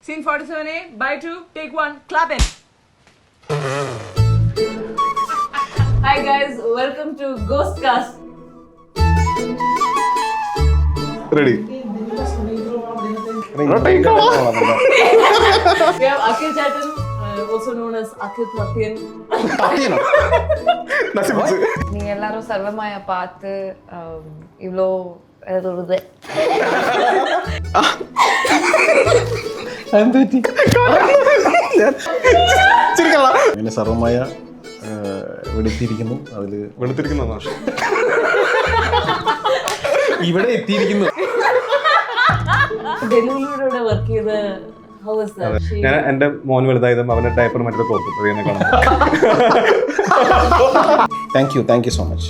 Scene 47A, by 2, take 1, clap it. Hi guys, welcome to Ghostcast. Ready? We have Akhil Chatan, also known as Akhil Plathian. நீ எல்லாரும் சர்வமாய பார்த்து இவ்வளோ അങ്ങനെ സർവമായ വെളുത്തിരിക്കുന്നു. അതില് വെളുത്തിരിക്കുന്നു ഇവിടെ എത്തിയിരിക്കുന്നു. ഡെലുലൂടെ വർക്ക് ചെയ്ത ഞാൻ എന്റെ മോൻ വലുതായതും അവന്റെ ഡയപ്പർ മറ്റേ കോർക്കും thank you so much.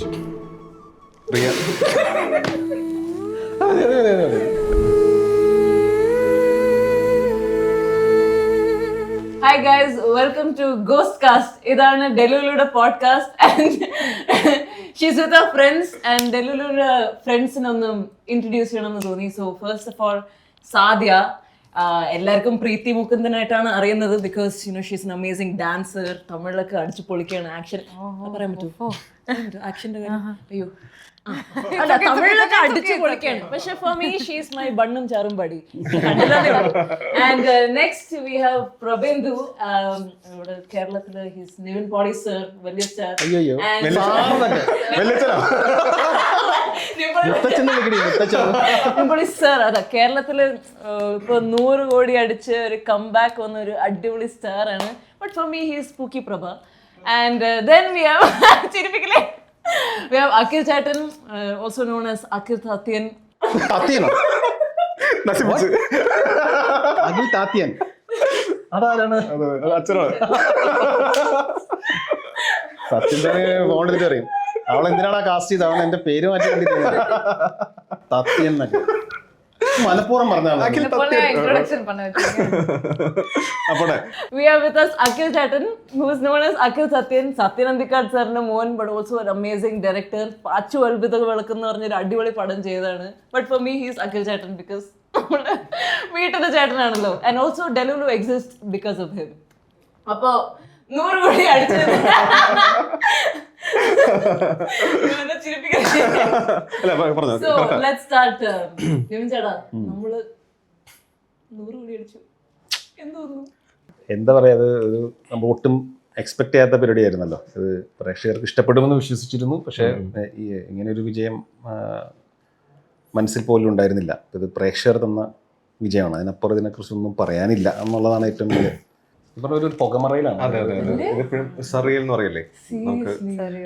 Hi guys, welcome to Ghostcast. ഇതാണ് ഡെലുലൂടെ podcast and she's with her friends and ഡെലുലൂടെ ഫ്രണ്ട്സിനൊന്നും ഇൻട്രൊഡ്യൂസ് ചെയ്യണമെന്ന് തോന്നി. So first of all Sadhya, എല്ലാവർക്കും പ്രീതി മുകുന്ദനായിട്ടാണ് അറിയുന്നത് because she's an amazing dancer. തമിഴിലൊക്കെ അടിച്ചു പൊളിക്കുകയാണ്. ആക്ഷൻ പറയാൻ പറ്റുമോ? ആക്ഷൻ്റെ അയ്യോ അല്ല, തമിഴിലൊക്കെ അടിച്ചു പൊളിക്കുകയാണ്. പക്ഷെ ഫോർ മീ ഷീസ് മൈ ബണ്ണും ചാറും പടി. And next we have Prabindu. ഇവിടെ കേരളത്തില് ഹിസ് നിവിൻ പോളി സർ, വലിയ സ്റ്റാർ. സർ അതാ കേരളത്തില് ഇപ്പൊ 100 കോടി അടിച്ച് ഒരു കംബാക്ക് വന്ന ഒരു അടിപൊളി സ്റ്റാർ ആണ്. But for me he's pookie Prabha. And then we have ചിരിപ്പിക്കലേ, we have Akhil Chatan, also known as Akhil Plathian. Akhil Sathyan അതാരാണ്? അച്ഛനാണ്. സത്യം തന്നെ ഫോണെടുത്തിട്ട് അറിയും. അവൾ എന്തിനാണ് കാസ്റ്റ് ചെയ്ത്? അവൻ എന്റെ പേര് മാറ്റി കണ്ടിട്ട് താത്യൻ എന്നൊക്കെ മലപ്പുറം പറഞ്ഞാണ്. We have with us Akhil Chatan, who is known as Akhil Satyan. Satyanandikad sirന്റെ മോൻ, but also an amazing director. Pachu അത്ഭുത വിളക്ക് എന്ന് പറഞ്ഞൊരു അടിപൊളി പടം ചെയ്തതാണ്. But for me, he is Akhil Chatan because വീട്ടിലെ ചേട്ടനാണല്ലോ. And also Delulu exists because of him. അപ്പൊ 100 കോടി അടിച്ചത് So let's start. നിവിൻ ചേട്ടാ, നമ്മള് 100 കോടി അടിച്ചു, എന്ത് തോന്നുന്നു? എന്താ പറയാ, അത് ഒരു നമ്മൾ ഒട്ടും എക്സ്പെക്ട് ചെയ്യാത്ത പരിപാടിയായിരുന്നല്ലോ. അത് പ്രേക്ഷകർക്ക് ഇഷ്ടപ്പെടുമെന്ന് വിശ്വസിച്ചിരുന്നു. പക്ഷേ ഇങ്ങനെയൊരു വിജയം മനസ്സിൽ പോലും ഉണ്ടായിരുന്നില്ല. ഇത് പ്രേക്ഷകർ തന്ന വിജയമാണ്. അതിനപ്പുറം ഇതിനെക്കുറിച്ചൊന്നും പറയാനില്ല എന്നുള്ളതാണ് ഏറ്റവും വലിയ. ഒരു പുകമറയിലാണ്. സറിയൽ എന്ന് പറയല്ലേ നമുക്ക്.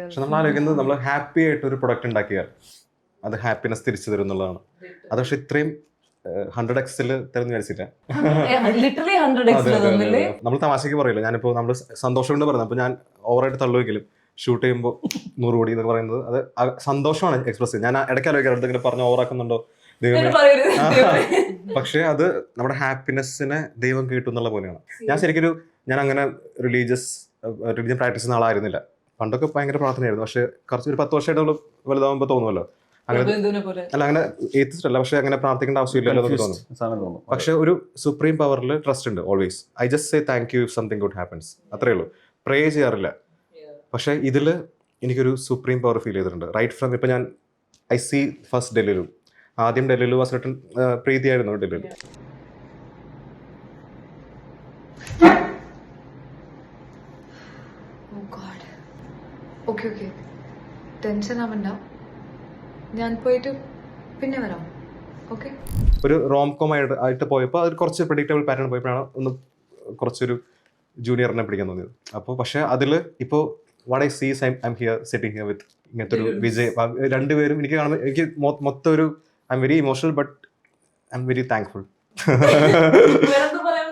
പക്ഷെ നമ്മൾ ആലോചിക്കുന്നത്, നമ്മൾ ഹാപ്പി ആയിട്ട് ഒരു പ്രൊഡക്റ്റ് ഉണ്ടാക്കിയാൽ അത് ഹാപ്പിനെസ് തിരിച്ചു തരും എന്നുള്ളതാണ്. അത് പക്ഷെ ഇത്രയും 100x തരുന്ന വിചാരിച്ചില്ല. നമ്മൾ തമാശക്ക് പറയില്ല. ഞാനിപ്പോ നമ്മൾ സന്തോഷം കൊണ്ട് പറയുന്നത്. അപ്പൊ ഞാൻ ഓവറായിട്ട് തള്ളുവെങ്കിലും ഷൂട്ട് ചെയ്യുമ്പോൾ 100 കോടി എന്ന് പറയുന്നത് അത് സന്തോഷമാണ് എക്സ്പ്രസ് ചെയ്യുന്നത്. ഞാൻ ഇടയ്ക്ക് ആലോചിക്കാം എന്തെങ്കിലും പറഞ്ഞ് ഓവറാക്കുന്നുണ്ടോ ദൈവം. പക്ഷെ അത് നമ്മുടെ ഹാപ്പിനെസ്സിനെ ദൈവം കിട്ടും എന്നുള്ള പോലെയാണ്. ഞാൻ അങ്ങനെ റിലീജിയൻ പ്രാക്ടീസ് ചെയ്യുന്ന ആളായിരുന്നില്ല. പണ്ടൊക്കെ ഭയങ്കര പ്രാർത്ഥനയായിരുന്നു. പക്ഷെ കുറച്ച് ഒരു 10 വർഷമായിട്ട് വലുതാവുമ്പോൾ തോന്നുമല്ലോ അങ്ങനെ. അല്ല, അങ്ങനെ ഏത്തിസ്റ്റ് അല്ല, പക്ഷെ അങ്ങനെ പ്രാർത്ഥിക്കേണ്ട ആവശ്യമില്ലല്ലോ തോന്നുന്നു. പക്ഷെ ഒരു സുപ്രീം പവറിൽ ട്രസ്റ്റ് ഉണ്ട് always. I just say thank you if something good happens, അത്രേ ഉള്ളൂ. പ്രേ ചെയ്യാറില്ല. പക്ഷെ ഇതില് എനിക്കൊരു സുപ്രീം പവർ ഫീൽ ചെയ്തിട്ടുണ്ട്. റൈറ്റ് ഫ്രം ഇപ്പൊ ഞാൻ ഐ സീ ഫസ്റ്റ് ഡെലുലു. ആദ്യം ഡെലുലു വാസ് റിട്ടൺ പ്രീതിയായിരുന്നു ഡെലുലു. ഓക്കെ ടെൻഷൻ ആവണ്ട, ഞാൻ പോയിട്ട് പിന്നെ വരാം. ഓക്കെ, ഒരു റോം കോം ആയിട്ട് പോയപ്പോൾ അത് കുറച്ച് പ്രെഡിക്റ്റബിൾ പാറ്റേൺ പോയപ്പോഴാണ് ഒന്ന് കുറച്ചൊരു ജൂനിയറിനെ പിടിക്കാൻ തോന്നിയത്. അപ്പോൾ പക്ഷെ അതിൽ ഇപ്പോൾ വാട്ട് ഐ സീസ് I am here sitting here with ഇങ്ങനത്തെ ഒരു വിജയ്. രണ്ടുപേരും എനിക്ക് കാണുമ്പോൾ എനിക്ക് മൊത്തം ഒരു I am very emotional, but I am very thankful.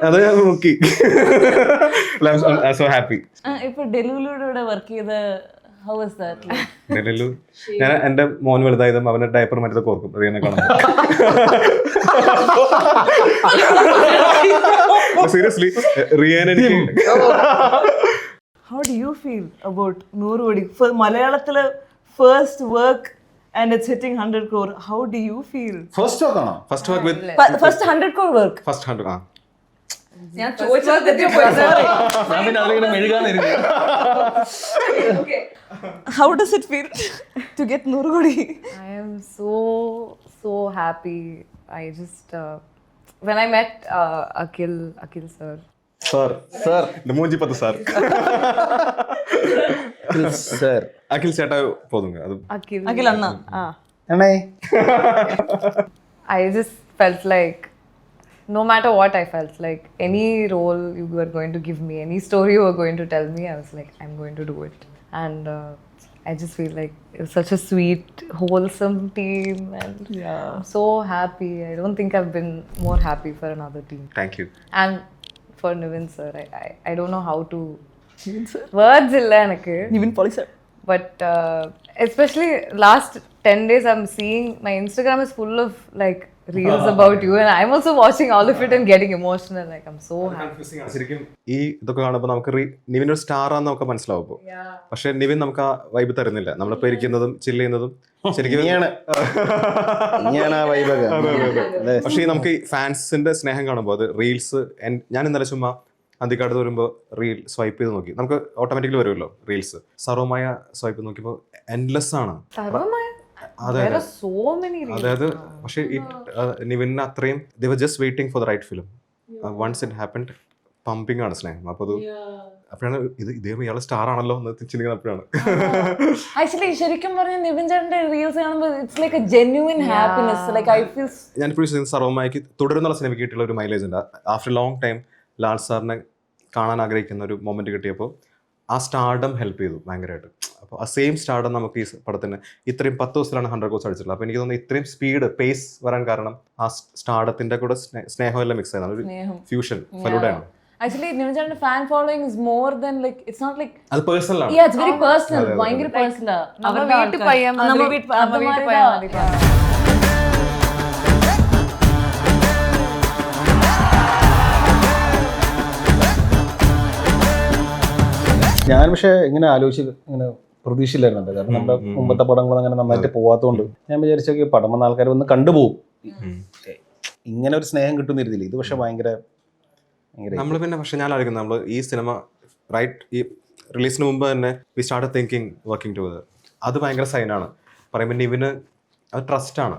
അത് ഞാൻ നോക്കി. So happy. ഇപ്പൊ ഡെലുലൂടെ വർക്ക് ചെയ്ത ഡെലുലു, ഞാൻ എന്റെ മോൻ വലുതായതും അവന്റെ ഡയപ്പർ മറ്റേ കോർക്കും റിയനെ കാണുമ്പോൾ. സീരിയസ്ലി റിയൻ എനിക്ക്. How do you feel about 100 കോടി? മലയാളത്തിലെ first work and it's hitting 100 crore. How do you feel? First work ആണോ? First work with First 100 crore work. First 100. ഞാൻ ചോദിച്ചത് തെറ്റിപ്പോയി. Sorry. ഞാൻ പിന്നെ അതിലിങ്ങനെ മെഴുകാന്നിരുന്നു. How does it feel to get 100 kodi? I am so happy. I just when I met Akhil sir. Sir இந்த மூஞ்சி பார்த்து சார் സർ அகில் சேட்டா போதுங்க அது Akhil Anna. അണ്ണേ I just felt like no matter what I felt like any role you were going to give me, any story you were going to tell me, I was like, I'm going to do it. And I just feel like it was such a sweet, wholesome team, and I'm so happy. I don't think I've been more happy for another team. Thank you. And for Nivin sir, I don't know how to words illa enakku. Nivin Polly sir. But especially last 10 days I'm seeing my Instagram is full of like reels about you, and I'm also watching all of it and getting emotional. Like I'm so happy. ശരിക്കും ഈ ഇതൊക്കെ കാണുമ്പോൾ നമുക്ക് നിവിൻ ഒരു star ആണെന്ന് നമുക്ക് മനസ്സിലാവും ഇപ്പോൾ. പക്ഷെ നിവിൻ നമുക്ക് ആ വൈബ് തരുന്നില്ല. നമ്മളിപ്പോ ഇരിക്കുന്നതും ചില്ല് ചെയ്യുന്നതും ശരിക്കും ഞാൻ ആ വൈബൊക്കെ. പക്ഷേ നമുക്ക് ഈ ഫാൻസിന്റെ സ്നേഹം കാണുമ്പോൾ അത് റീൽസ് ഞാൻ ഇന്നലെ ചുമ്മാ അന്തിക്കാട് വരുമ്പോൾ റീൽ സ്വൈപ്പ് ചെയ്ത് നോക്കി. നമുക്ക് ഓട്ടോമാറ്റിക്കലി വരുമല്ലോ റീൽസ്. സർവമായ സ്വൈപ്പ് നോക്കിയപ്പോൾ എൻഡ്ലെസ് ആണ്. There are so many reels. അതായത് പക്ഷേ ഈ നിവിന് അത്രയും they were just waiting for the right film. Once it happened pumping ആണ് സ്നേഹം. അപ്പോൾ അത് അപ്പോഴാണ് ഇതേ ഇയാളെ സ്റ്റാർ ആണല്ലോ എന്ന് ചിന്തിക്കുന്നത്. അപ്പോഴാണ് ആക്ച്വലി ശരിക്കും പറഞ്ഞ നിവിൻ ചേട്ടന്റെ റീൽസ് കാണുമ്പോൾ it's like A genuine happiness. Like I feel ഞാൻ ഇപ്പോഴും സർവമായിക്ക് തുടരുന്നുള്ള സിനിമയ്ക്ക് കിട്ടിയുള്ള ഒരു മൈലേജ് ഉണ്ട്. ആഫ്റ്റർ ലോങ് ടൈം ലാൽ സാറിനെ കാണാൻ ആഗ്രഹിക്കുന്ന ഒരു മൊമെന്റ് കിട്ടിയപ്പോൾ ആ സ്റ്റാർഡം ഹെൽപ്പ് ചെയ്തു ഭയങ്കരമായിട്ട്. അപ്പോൾ ആ സെയിം സ്റ്റാർഡം നമുക്ക് ഈ പടത്തിന് ഇത്രയും 10 ദിവസത്തിലാണ് 100 crores അടിച്ചിട്ടുള്ളത്. അപ്പോൾ എനിക്ക് തോന്നുന്നു ഇത്രയും സ്പീഡ് പേസ് വരാൻ കാരണം ആ സ്റ്റാർഡത്തിന്റെ കൂടെ സ്നേഹമെല്ലാം മിക്സ് ആയതാണ്. ഒരു ഫ്യൂഷൻ ഫലൂഡയാണ്. ആക്ച്വലി നിവിൻ ചേട്ടന്റെ fan following is more than like it's not like അത് പേഴ്സണൽ ആണ്. Yeah it's very personal. ഭയങ്കര പേഴ്സണൽ ആണ്. നമ്മുടെ വീട്ടിൽ പയ്യൻ നമ്മുടെ വീട്ടിൽ ഞാൻ പക്ഷേ ഇങ്ങനെ ആലോചിച്ച് ഇങ്ങനെ പ്രതീക്ഷയില്ലായിരുന്നു. കാരണം നമ്മുടെ മുമ്പത്തെ പടങ്ങൾ അങ്ങനെ നന്നായിട്ട് പോവാത്തതുകൊണ്ട് ഞാൻ വിചാരിച്ചൊക്കെ പടം വന്ന ആൾക്കാർ വന്ന് കണ്ടുപോകും, ഇങ്ങനെ ഒരു സ്നേഹം കിട്ടുന്നിരുന്നില്ല. ഇത് പക്ഷെ ഭയങ്കര നമ്മൾ പിന്നെ പക്ഷെ ഞാൻ ആലോചിക്കുന്നത് നമ്മൾ ഈ സിനിമ റൈറ്റ് ഈ റിലീസിന് മുമ്പ് തന്നെ we start thinking working together. അത് ഭയങ്കര സൈനാണ്. പറയുമ്പോൾ നിവിന് അത് ട്രസ്റ്റാണ്.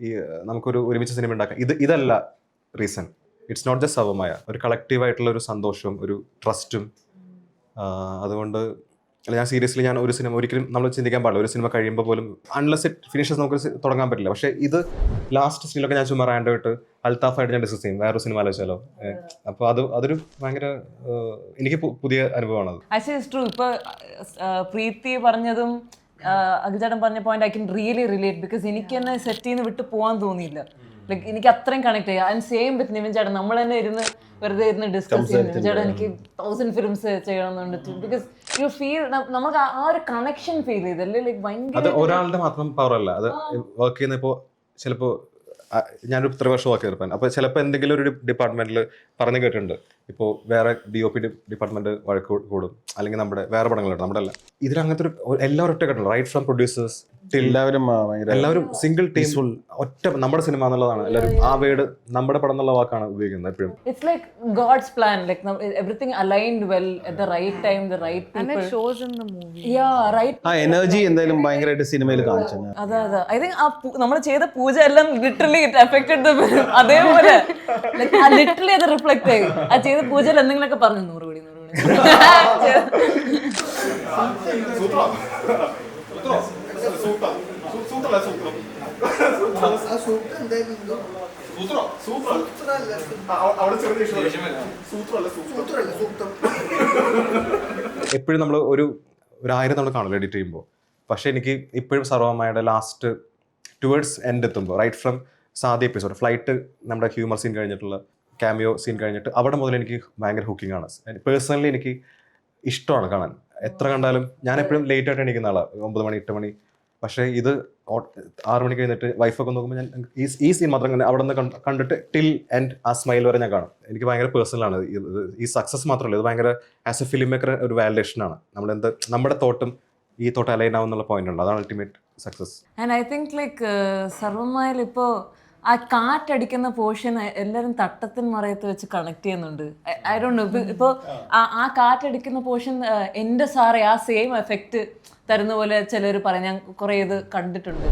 ഈ നമുക്കൊരു ഒരുമിച്ച് സിനിമ ഉണ്ടാക്കാം. ഇതല്ല reason. It's not just Sarvam Maya. ഒരു കളക്റ്റീവായിട്ടുള്ള ഒരു സന്തോഷവും ഒരു ട്രസ്റ്റും. അതുകൊണ്ട് ഞാൻ സീരിയസ്ലി ഞാൻ ഒരു സിനിമ ഒരിക്കലും നമ്മൾ ചിന്തിക്കാൻ പാടില്ല. ഒരു സിനിമ കഴിയുമ്പോൾ പോലും അൺലെസ് ഇറ്റ് ഫിനിഷസ് നമുക്ക് തുടങ്ങാൻ പറ്റില്ല. പക്ഷേ ഇത് ലാസ്റ്റ് സീനിലൊക്കെ ഞാൻ ചുമ്മാ റാൻഡായിട്ട് അൽത്താഫായിട്ട് ഞാൻ ഡിസ്കസ് ചെയ്യും. വേറൊരു സിനിമ ആലോചിച്ചാലോ. അപ്പോൾ അതൊരു ഭയങ്കര എനിക്ക് പുതിയ അനുഭവമാണ് അത്. Actually it's true. ഇപ്പോൾ പ്രീതി പറഞ്ഞതും അഖിൽചേട്ടൻ പറഞ്ഞ point I can really relate. Because എനിക്ക് തന്നെ സെറ്റിൽ നിന്ന് വിട്ട് പോകാൻ തോന്നിയില്ല. ലൈക്ക് എനിക്ക് അത്രയും കണക്ട് ചെയ്യാം. ആൻഡ് സെയിം വിത്ത് നിവിൻ ചേട്ടൻ. നമ്മൾ തന്നെ വെറുതെ ഇരുന്ന് ഡിസ്കസ് ചെയ്യും. നിവിൻ ചേട്ടൻ എനിക്ക് 1000 ഫിലിംസ് ചെയ്യണമെന്നുണ്ട്. ബിക്കോസ് യു ഫീൽ നമുക്ക് ആ ഒരു കണക്ഷൻ ഫീൽ ചെയ്തല്ലേ. ലൈക്ക് ഭയങ്കര അത് ഒരാളുടെ മാത്രം പവർ അല്ല. അത് വർക്ക് ചെയ്യുന്ന ഇപ്പോൾ ചിലപ്പോൾ ഞാനൊരു 3 വർഷം വർക്ക് ചെയ്തിരുപ്പാൻ. അപ്പോൾ ചിലപ്പോൾ എന്തെങ്കിലും ഒരു ഡിപ്പാർട്ട്മെന്റിൽ പറഞ്ഞു കേട്ടിട്ടുണ്ട്. ഇപ്പോൾ വേറെ DOP ഡിപ്പാർട്ട്മെന്റ് വഴക്ക് കൂടും, അല്ലെങ്കിൽ നമ്മുടെ വേറെ പടങ്ങളുണ്ട്. നമ്മുടെ അല്ല ഇതിലങ്ങനത്തെ ഒരു എല്ലാവരും ഒറ്റ കേട്ടോ. റൈറ്റ് ഫ്രം പ്രൊഡ്യൂസേഴ്സ് എല്ലാവരും സിംഗിൾ ടീം ഒറ്റ നമ്മുടെ സിനിമ എന്നുള്ളതാണ്. എല്ലാവരും ആ വേർഡ് നമ്മുടെ പടം എന്നുള്ള വാക്കാണ് ഉപയോഗിക്കുന്നത് എപ്പോഴും. It's like God's plan. Like everything aligned well at the right time, the right people. And it shows in the movie. Yeah right. ആ എനർജി എന്തായാലും ഭയങ്കരമായിട്ട് സിനിമയിൽ കാണിച്ചു. അതെ. ഐ തിങ്ക് നമ്മൾ ചെയ്ത പൂജ എല്ലാം literally it affected the film. അതേപോലെ ലിറ്ററലി അത് റിഫ്ലക്ട് ചെയ്തു. ആ ചെയ്ത പൂജയിൽ എന്തെങ്കിലുമൊക്കെ പറഞ്ഞു 100 കോടി 100 എപ്പോഴും നമ്മൾ ഒരു 1000 നമ്മൾ കാണുമല്ലോ എഡിറ്റ് ചെയ്യുമ്പോൾ. പക്ഷെ എനിക്ക് ഇപ്പോഴും സർവമായുടെ ലാസ്റ്റ് ടുവേർഡ്സ് എൻഡ് എത്തുമ്പോൾ റൈറ്റ് ഫ്രം സാധ്യ എപ്പിസോഡ് ഫ്ലൈറ്റ് നമ്മുടെ ഹ്യൂമർ സീൻ കഴിഞ്ഞിട്ടുള്ള ക്യാമിയോ സീൻ കഴിഞ്ഞിട്ട് അവിടെ മുതൽ എനിക്ക് ഭയങ്കര ഹുക്കിംഗ് ആണ്. പേഴ്സണലി എനിക്ക് ഇഷ്ടമാണ് കാണാൻ. എത്ര കണ്ടാലും ഞാൻ എപ്പോഴും ലേറ്റ് ആയിട്ട് എണീക്കുന്ന ആളാണ്, 9 മണി 8 മണി. പക്ഷേ ഇത് 6 മണിക്ക് കഴിഞ്ഞിട്ട് വൈഫൊക്കെ നോക്കുമ്പോൾ ഞാൻ ഈ സീൻ മാത്രം അവിടെ നിന്ന് കണ്ടിട്ട് ടിൽ എൻഡ് ആ സ്മൈൽ വരെ ഞാൻ കാണും. എനിക്ക് ഭയങ്കര പേഴ്സണലാണ്. ഈ സക്സസ് മാത്രമല്ല, ഇത് ഭയങ്കര ആസ് എ ഫിലിം മേക്കർ ഒരു വാലിഡേഷനാണ്. നമ്മുടെ തോട്ടും ഈ തോട്ട് അലൈൻ ആവുന്നുള്ള പോയിന്റ് ഉണ്ട്. അതാണ് ultimate success. And I think like സർവമായിൽ ഇപ്പോൾ ആ കാറ്റടിക്കുന്ന പോർഷൻ എല്ലാവരും തട്ടത്തിൻ മറയത്ത് വെച്ച് കണക്ട് ചെയ്യുന്നുണ്ട്. ഐ ഡോണ്ട് നോ, ഇപ്പൊ ആ കാറ്റടിക്കുന്ന പോർഷൻ എന്റെ സാറേ ആ സെയിം എഫക്റ്റ് തരുന്ന പോലെ ചിലർ പറയും. ഞാൻ കുറെ ഇത് കണ്ടിട്ടുണ്ട്.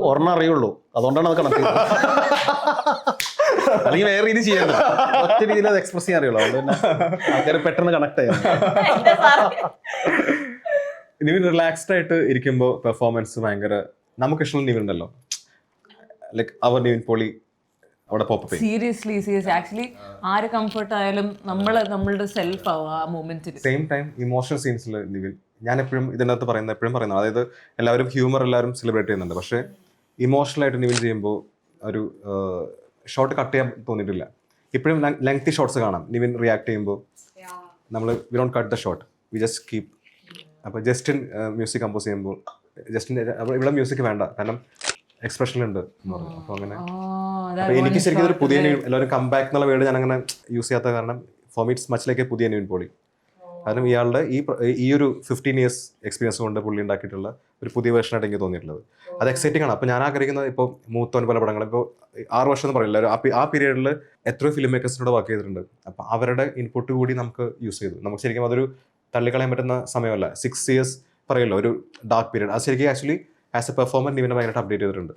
ഒരെണ്ണം അറിയുള്ളൂ, അതുകൊണ്ടാണ് അത് കണക്ട് ചെയ്യുന്നത്. അല്ലെങ്കിൽ വേറെ രീതി ചെയ്യാറില്ല, ഒറ്റ രീതിയിൽ അത് എക്സ്പ്രസ് ചെയ്യാൻ അറിയുള്ളൂ. അതുകൊണ്ട് തന്നെ ആൾക്കാർ പെട്ടെന്ന് കണക്ട് ചെയ്യാം. നിവിൻ റിലാക്സ്ഡ് ആയിട്ട് ഇരിക്കുമ്പോൾ പെർഫോമൻസ് ഭയങ്കര നമുക്ക് ഇഷ്ടമുള്ള നിവിൻ ഉണ്ടല്ലോ, ലൈക്ക് അവർ നിവിൻ പോളി അവിടെ പോപ്പ്. സീരിയസ്ലി ആക്ച്വലി ആര് കംഫർട്ട് ആയാലും നമ്മളുടെ സെൽഫ് ആവും ആ മൊമെന്റിൽ. സെയിം ടൈം ഇമോഷണൽ സീൻസിൽ നിവിൻ, ഞാൻ എപ്പോഴും ഇതിനകത്ത് എപ്പോഴും പറയുന്നത്, അതായത് എല്ലാവരും ഹ്യൂമർ എല്ലാവരും സെലിബ്രേറ്റ് ചെയ്യുന്നുണ്ട്, പക്ഷേ ഇമോഷണൽ ആയിട്ട് നിവിൻ ചെയ്യുമ്പോൾ ഒരു ഷോട്ട് കട്ട് ചെയ്യാൻ തോന്നിയിട്ടില്ല. ഇപ്പോഴും ലെങ്തി ഷോട്ട്സ് കാണാം നിവിൻ റിയാക്ട് ചെയ്യുമ്പോൾ. നമ്മൾ we don't cut the shot, we just keep. അപ്പോൾ ജസ്റ്റിൻ മ്യൂസിക് കമ്പോസ് ചെയ്യുമ്പോൾ ജസ്റ്റിൻ ഇവിടെ മ്യൂസിക് വേണ്ട, കാരണം എക്സ്പ്രഷനുണ്ട് എന്ന് പറഞ്ഞു. അപ്പോൾ അങ്ങനെ അപ്പോൾ എനിക്ക് ശരിക്കും ഒരു പുതിയ എല്ലാവരും കം ബാക്ക് എന്നുള്ള വേർഡ് ഞാൻ അങ്ങനെ യൂസ് ചെയ്യാത്ത കാരണം for me it's much like A പുതിയ നിവിൻ പോളി. കാരണം ഇയാളുടെ ഈ ഒരു 15 years എക്സ്പീരിയൻസ് കൊണ്ട് പുള്ളി ഉണ്ടാക്കിയിട്ടുള്ള ഒരു പുതിയ വേർഷനായിട്ട് എനിക്ക് തോന്നിയിട്ടുള്ളത്. അത് എക്സൈറ്റിംഗ് ആണ്. അപ്പോൾ ഞാൻ ആഗ്രഹിക്കുന്നത്, ഇപ്പോൾ മൂത്തോൻ പല പടങ്ങൾ, ഇപ്പോൾ 6 വർഷം എന്ന് പറയില്ല, ആ പീരീഡിൽ എത്രയോ ഫിലിം മേക്കേഴ്സിനോട് വർക്ക് ചെയ്തിട്ടുണ്ട്. അപ്പോൾ അവരുടെ ഇൻപുട്ട് കൂടി നമുക്ക് യൂസ് ചെയ്തു. നമുക്ക് ശരിക്കും അതൊരു തള്ളിക്കളയാൻ പറ്റുന്ന സമയമല്ല. 6 years പറയല്ലോ ഒരു ഡാർക്ക് പീരീഡ്. അത് ശരിക്കും ആക്ച്വലി ആസ് എ പെർഫോമർ നിവിനെ ഭയങ്കരമായിട്ട് അപ്ഡേറ്റ് ചെയ്തിട്ടുണ്ട്.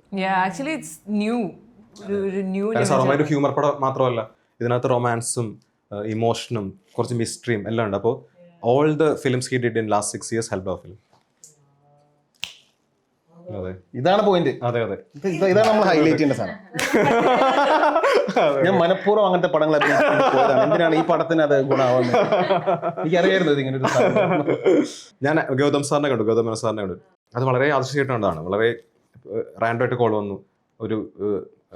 ഒരു ഹ്യൂമർ പടം മാത്രമല്ല, ഇതിനകത്ത് റൊമാൻസും ഇമോഷനും കുറച്ച് മിസ്റ്ററിയും എല്ലാം ഉണ്ട്. അപ്പോൾ all the films he did in last 6 years helped our film. അതെ, ഇതാണ് പോയിന്റ്. അതെ അതെ, ഇതാണ് നമ്മൾ ഹൈലൈറ്റ് ചെയ്യേണ്ട സാധനം. ഞാൻ മനഃപൂർവ്വം അങ്ങനത്തെ പടങ്ങൾ പോയതാണ്. എന്തിനാണ് ഈ പടത്തിന് അത് ഗുണമാവുന്നത്? എനിക്കറിയായിരുന്നു ഇതിങ്ങനെ ഒരു സാധനം. ഞാൻ ഗൗതം സാറിനെ കണ്ടു, ഗൗതം സാറിനെ കണ്ടു. അത് വളരെ ആകർഷിച്ചിട്ടുണ്ടാണ്. വളരെ റാൻഡമായിട്ട് കോൾ വന്നു, ഒരു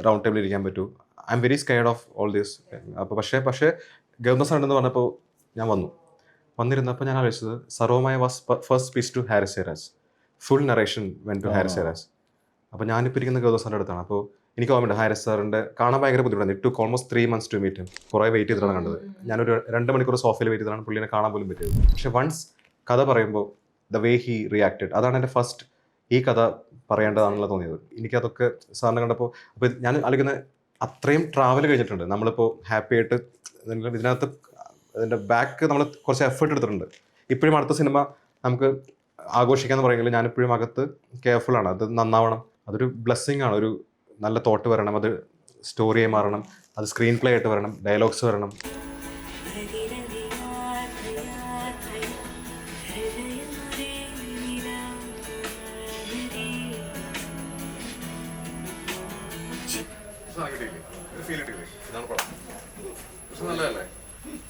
റൗണ്ട് ടേബിളിൽ ഇരിക്കാൻ പറ്റൂ. I am very scared of all this. അപ്പോൾ പക്ഷേ ഗൗതം സാർ എന്ന് പറഞ്ഞപ്പോൾ ഞാൻ വന്നിരുന്നപ്പോൾ ഞാൻ ആലോചിച്ചത്, Sarvam Maya was first speech to Harris Jayaraj. Full narration went to Harris Jayaraj. അപ്പോൾ ഞാനിപ്പോൾ ഇരിക്കുന്ന ഗൗതം സാറിൻ്റെ അടുത്താണ്. അപ്പോൾ എനിക്ക് ഓർമ്മയുണ്ട് ഹാരിസ് സാറിൻ്റെ കാണാൻ ഭയങ്കര ബുദ്ധിമുട്ടാണ്. It took almost 3 months to meet him. കുറേ വെയിറ്റ് ചെയ്തിട്ടാണ് കണ്ടത്. ഞാനൊരു 2 മണിക്കൂർ സോഫയിൽ വെയിറ്റ് ചെയ്തിട്ടാണ് പുള്ളിനെ കാണാൻ പോലും പറ്റിയത്. പക്ഷേ വൺസ് കഥ പറയുമ്പോൾ ദ വേ ഹി റിയാക്റ്റഡ്, അതാണ് എൻ്റെ ഫസ്റ്റ് ഈ കഥ പറയേണ്ടതാണല്ലോ തോന്നിയത്. എനിക്കതൊക്കെ സാറിനെ കണ്ടപ്പോൾ അപ്പോൾ ഞാൻ ആലോചിക്കുന്നത്, അത്രയും ട്രാവൽ കഴിഞ്ഞിട്ടുണ്ട് നമ്മളിപ്പോൾ ഹാപ്പി ആയിട്ട്. ഇതിനകത്ത് അതിൻ്റെ ബാക്ക് നമ്മൾ കുറച്ച് എഫേർട്ട് എടുത്തിട്ടുണ്ട്. ഇപ്പോഴും അടുത്ത സിനിമ നമുക്ക് ആഘോഷിക്കാമെന്ന് പറയുമെങ്കിൽ ഞാനിപ്പോഴും അകത്ത് കെയർഫുള്ളാണ്. അത് നന്നാവണം, അതൊരു ബ്ലെസ്സിങ് ആണ്. ഒരു നല്ല തോട്ട് വരണം, അത് സ്റ്റോറിയായി മാറണം, അത് സ്ക്രീൻ പ്ലേ ആയിട്ട് വരണം, ഡയലോഗ്സ് വരണം.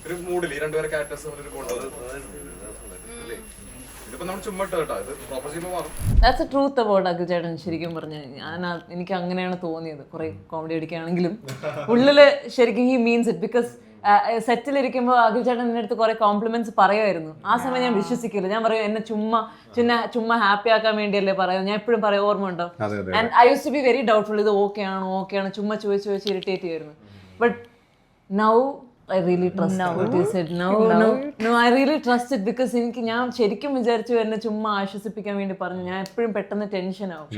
ഒരു മൂഡിൽ രണ്ടുപേരെ characters that's A truth about Akhil ചേട്ടൻ. ശരിക്കും പറഞ്ഞാൽ എനിക്ക് അങ്ങനെയാണ് തോന്നിയത്. കുറെ കോമഡി അടിക്കുകയാണെങ്കിലും ഉള്ളില് ശരിക്കും ഹി മീൻസ് ഇറ്റ്. ബിക്കോസ് സെറ്റിലിരിക്കുമ്പോൾ അഖിൽ ചേട്ടൻ എൻ്റെ അടുത്ത് കുറെ കോംപ്ലിമെന്റ്സ് പറയുമായിരുന്നു. ആ സമയം ഞാൻ വിശ്വസിക്കില്ല. ഞാൻ പറയും എന്നെ ചുമ്മാ ഹാപ്പി ആക്കാൻ വേണ്ടിയല്ലേ പറയാം. ഞാൻ എപ്പോഴും പറയും, ഓർമ്മ ഉണ്ടോ? And I use to be very doubtful, ഇത് ഓക്കെ ആണോ ചുമ്മാ ചോദിച്ച് ഇറിറ്റേറ്റ് ചെയ്യുമായിരുന്നു. But now I really trust what you said. No, I really trust it because ഞാൻ ശരിക്കും വിചാരിച്ചു എന്നെ ചുമ്മാ ആശ്വസിപ്പിക്കാൻ വേണ്ടി പറഞ്ഞു. ഞാൻ എപ്പോഴും പെട്ടെന്ന് ടെൻഷൻ ആവും.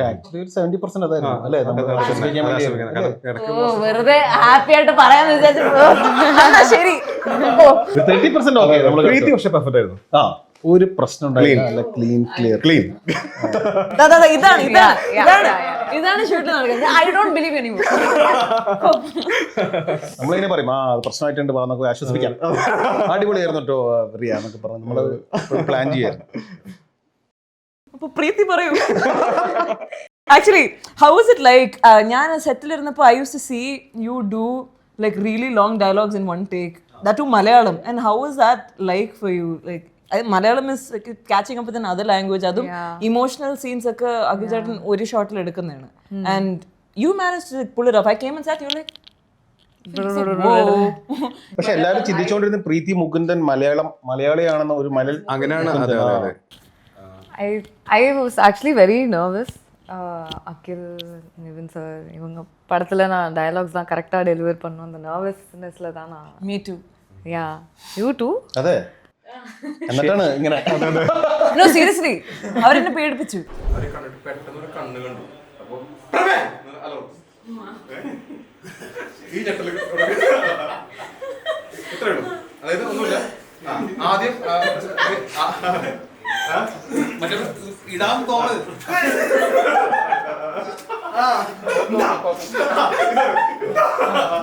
വെറുതെ ഹാപ്പി ആയിട്ട് പറയാന്ന് വിചാരിച്ചു. ശരി, ഒരു പ്രശ്നം ഇതാണ് ഷൂട്ട് നടക്കുന്നത്. I don't believe anymore. നമ്മളിങ്ങനെ പറയും, പ്രശ്നമായിട്ടുണ്ട്, നമുക്ക് ആശ്വസിപ്പിക്കാം, അടിപൊളിയായിരുന്നു കേട്ടോ റിയ എന്നൊക്കെ പറഞ്ഞു നമ്മള് പ്ലാൻ ചെയ്യായിരുന്നു. അപ്പൊ പ്രീതി പറയൂ. Actually how is it like? ഞാൻ സെറ്റിലിരുന്നപ്പോൾ I use to see you do like really long dialogues in one take, that to Malayalam. And how is that like for you? Like Malayalam is catching up with other language. അതും emotional scenes ഒക്കെ അഖിൽ ചേട്ടൻ ഒരു ഷോട്ടിൽ എടുക്കുന്നതാണ്. And you manage to pull it off. I came and sat, you like. പക്ഷെ എല്ലാവരും ചിന്തിച്ചുകൊണ്ടിരുന്ന പ്രീതി മുകുന്ദൻ മലയാളിയാണെന്ന ഒരു അങ്ങനെയാണ്. I was actually very nervous. Akhil, Nivin sir இவங்க படத்தில் நான் டயலாக்ஸ் தான் கரெக்டாக டெலிவர் பண்ணும். அந்த நர்வஸ்னஸில் தான் நான். Me too. Yeah, you too? അതെ, എന്നിട്ടാണ് ഇങ്ങനെ നോ സീരിയസ്ലി അവരെന്നെ പേടിപ്പിച്ചു. അവരെ കണ്ടിട്ട് പെട്ടെന്ന് ഒരു കണ്ണ് കണ്ടു. അപ്പൊ ഹലോ ഈ ഞെട്ടല് ഇത്രേ ഉള്ളൂ. അതായത് ഒന്നുമില്ല. ആദ്യം മറ്റേ ഇടാൻ തോന്നത്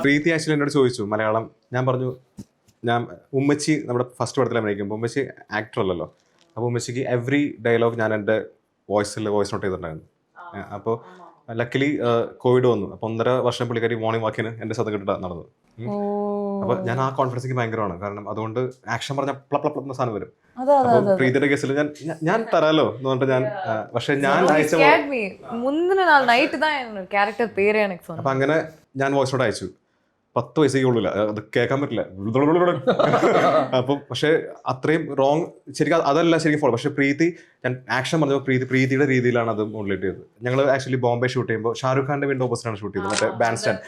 പ്രീതി ആക്ച്വലി എന്നോട് ചോദിച്ചു മലയാളം. ഞാൻ പറഞ്ഞു ഞാൻ ഉമ്മച്ചി നമ്മുടെ ഫസ്റ്റ് പടത്തിൽ അഭിനയിക്കുമ്പോൾ ഉമ്മച്ചി ആക്ടർ അല്ലല്ലോ. അപ്പോൾ ഉമ്മച്ചിക്ക് എവറി ഡയലോഗ് ഞാൻ എൻ്റെ വോയിസ് നോട്ട് ചെയ്തിട്ടുണ്ടായിരുന്നു. അപ്പോൾ ലക്കിലി കോവിഡ് വന്നു. അപ്പോൾ 1.5 വർഷം പുള്ളിക്കാരി മോർണിംഗ് വാക്കിന് എൻ്റെ ശബ്ദം കിട്ടിട്ട് നടന്നത്. അപ്പോൾ ഞാൻ ആ കോൺഫിഡൻസ് എനിക്ക് ഭയങ്കരമാണ്. കാരണം അതുകൊണ്ട് ആക്ഷൻ പറഞ്ഞ പ്ലപ്ന സാധനം വരും. അപ്പോൾ പ്രീതിയുടെ കേസിൽ ഞാൻ തരാലോ എന്ന് പറഞ്ഞിട്ട് ഞാൻ പക്ഷെ ഞാൻ മുന്നിന നാൾ നൈറ്റ് தான் ക്യാരക്ടർ പേര് എനിക്ക് சொன்னேன். അപ്പൊ അങ്ങനെ ഞാൻ വോയിസ് നോട്ട് അയച്ചു. 10 വയസ്സേ ഉള്ളില്ല, അത് കേൾക്കാൻ പറ്റില്ല. അപ്പം പക്ഷെ അത്രയും റോങ് ശരിക്കും അതല്ല ശരിക്കും ഫോളോ. പക്ഷെ പ്രീതി ഞാൻ ആക്ഷൻ പറഞ്ഞപ്പോൾ പ്രീതിയുടെ രീതിയിലാണ് അത് മോഡുലേറ്റ് ചെയ്തത്. ഞങ്ങൾ ആക്ച്വലി ബോംബെ ഷൂട്ട് ചെയ്യുമ്പോൾ ഷാരൂഖ് ഖാന്റെ വിൻഡോ ഓപ്പോസിറ്റാണ് ഷൂട്ട് ചെയ്തത്. മറ്റേ ബാൻഡ് സ്റ്റാൻഡ്